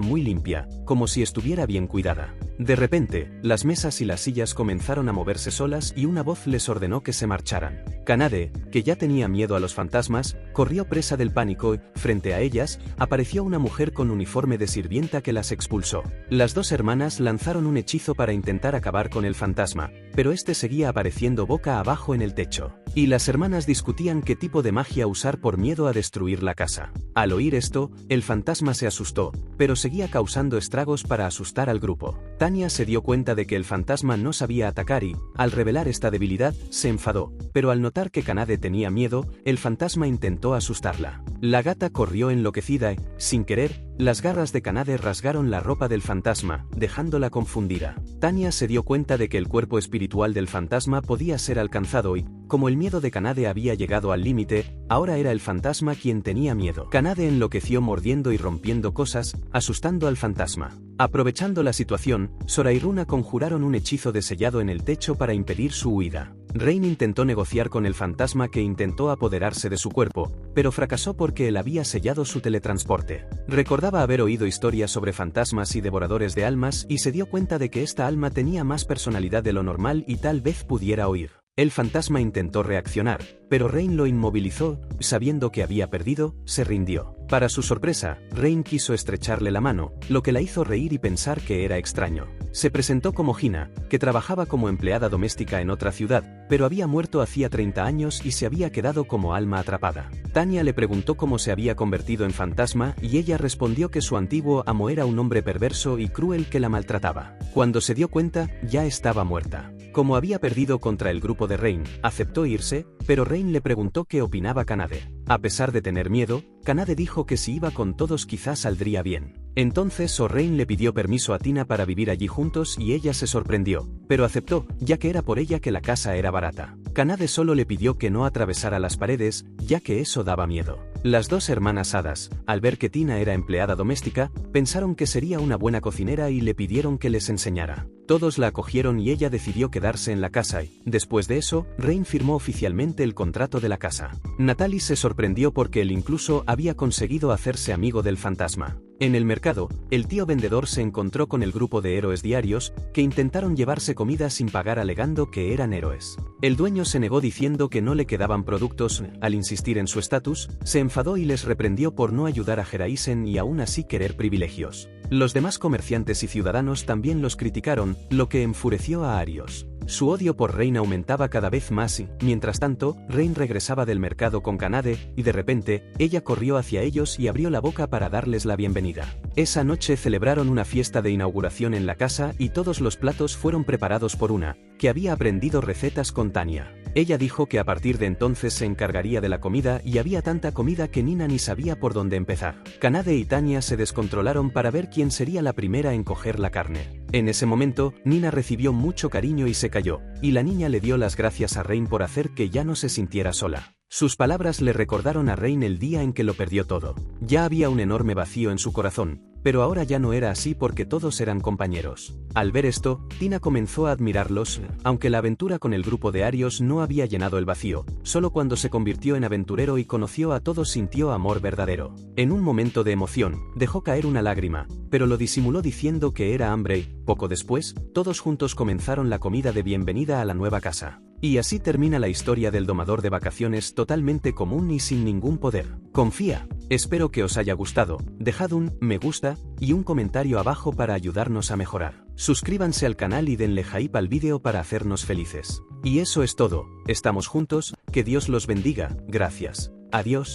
muy limpia, como si estuviera bien cuidada. De repente, las mesas y las sillas comenzaron a moverse solas y una voz les ordenó que se marcharan. Kanade, que ya tenía miedo a los fantasmas, corrió presa del pánico y, frente a ellas, apareció una mujer con uniforme de sirvienta que las expulsó. Las dos hermanas lanzaron un hechizo para intentar acabar con el fantasma, pero este seguía apareciendo boca abajo en el techo. Y las hermanas discutían qué tipo de magia usar por miedo a destruir la casa. Al oír esto, el fantasma se asustó, pero seguía causando estragos para asustar al grupo. Tanya se dio cuenta de que el fantasma no sabía atacar y, al revelar esta debilidad, se enfadó, pero al notar que Kanade tenía miedo, el fantasma intentó asustarla. La gata corrió enloquecida y, sin querer, las garras de Kanade rasgaron la ropa del fantasma, dejándola confundida. Tanya se dio cuenta de que el cuerpo espiritual del fantasma podía ser alcanzado y, como el miedo de Kanade había llegado al límite, ahora era el fantasma quien tenía miedo. Kanade enloqueció mordiendo y rompiendo cosas, asustando al fantasma. Aprovechando la situación, Sora y Runa conjuraron un hechizo de sellado en el techo para impedir su huida. Rain intentó negociar con el fantasma que intentó apoderarse de su cuerpo, pero fracasó porque él había sellado su teletransporte. Recordaba haber oído historias sobre fantasmas y devoradores de almas y se dio cuenta de que esta alma tenía más personalidad de lo normal y tal vez pudiera oír. El fantasma intentó reaccionar, pero Rain lo inmovilizó, sabiendo que había perdido, se rindió. Para su sorpresa, Rain quiso estrecharle la mano, lo que la hizo reír y pensar que era extraño. Se presentó como Hina, que trabajaba como empleada doméstica en otra ciudad, pero había muerto hacía 30 años y se había quedado como alma atrapada. Tanya le preguntó cómo se había convertido en fantasma y ella respondió que su antiguo amo era un hombre perverso y cruel que la maltrataba. Cuando se dio cuenta, ya estaba muerta. Como había perdido contra el grupo de Rain, aceptó irse, pero Rain le preguntó qué opinaba Kanade. A pesar de tener miedo, Kanade dijo que si iba con todos quizás saldría bien. Entonces Rain le pidió permiso a Tina para vivir allí juntos y ella se sorprendió, pero aceptó, ya que era por ella que la casa era barata. Kanade solo le pidió que no atravesara las paredes, ya que eso daba miedo. Las dos hermanas hadas, al ver que Tina era empleada doméstica, pensaron que sería una buena cocinera y le pidieron que les enseñara. Todos la acogieron y ella decidió quedarse en la casa y, después de eso, Rain firmó oficialmente el contrato de la casa. Natalie se sorprendió porque él incluso había conseguido hacerse amigo del fantasma. En el mercado, el tío vendedor se encontró con el grupo de héroes diarios, que intentaron llevarse comida sin pagar alegando que eran héroes. El dueño se negó diciendo que no le quedaban productos. Al insistir en su estatus, se enfadó y les reprendió por no ayudar a Heraisen y aún así querer privilegios. Los demás comerciantes y ciudadanos también los criticaron, lo que enfureció a Arios. Su odio por Rain aumentaba cada vez más y, mientras tanto, Rain regresaba del mercado con Kanade, y de repente, ella corrió hacia ellos y abrió la boca para darles la bienvenida. Esa noche celebraron una fiesta de inauguración en la casa y todos los platos fueron preparados por una, que había aprendido recetas con Tanya. Ella dijo que a partir de entonces se encargaría de la comida y había tanta comida que Nina ni sabía por dónde empezar. Kanade y Tanya se descontrolaron para ver quién sería la primera en coger la carne. En ese momento, Nina recibió mucho cariño y se cayó, y la niña le dio las gracias a Rain por hacer que ya no se sintiera sola. Sus palabras le recordaron a Rain el día en que lo perdió todo. Ya había un enorme vacío en su corazón, pero ahora ya no era así porque todos eran compañeros. Al ver esto, Tina comenzó a admirarlos, aunque la aventura con el grupo de Arios no había llenado el vacío. Solo cuando se convirtió en aventurero y conoció a todos sintió amor verdadero. En un momento de emoción, dejó caer una lágrima, pero lo disimuló diciendo que era hambre y, poco después, todos juntos comenzaron la comida de bienvenida a la nueva casa. Y así termina la historia del domador de vacaciones totalmente común y sin ningún poder. Confía. Espero que os haya gustado, dejad un me gusta y un comentario abajo para ayudarnos a mejorar. Suscríbanse al canal y denle hype al vídeo para hacernos felices. Y eso es todo, estamos juntos, que Dios los bendiga, gracias. Adiós.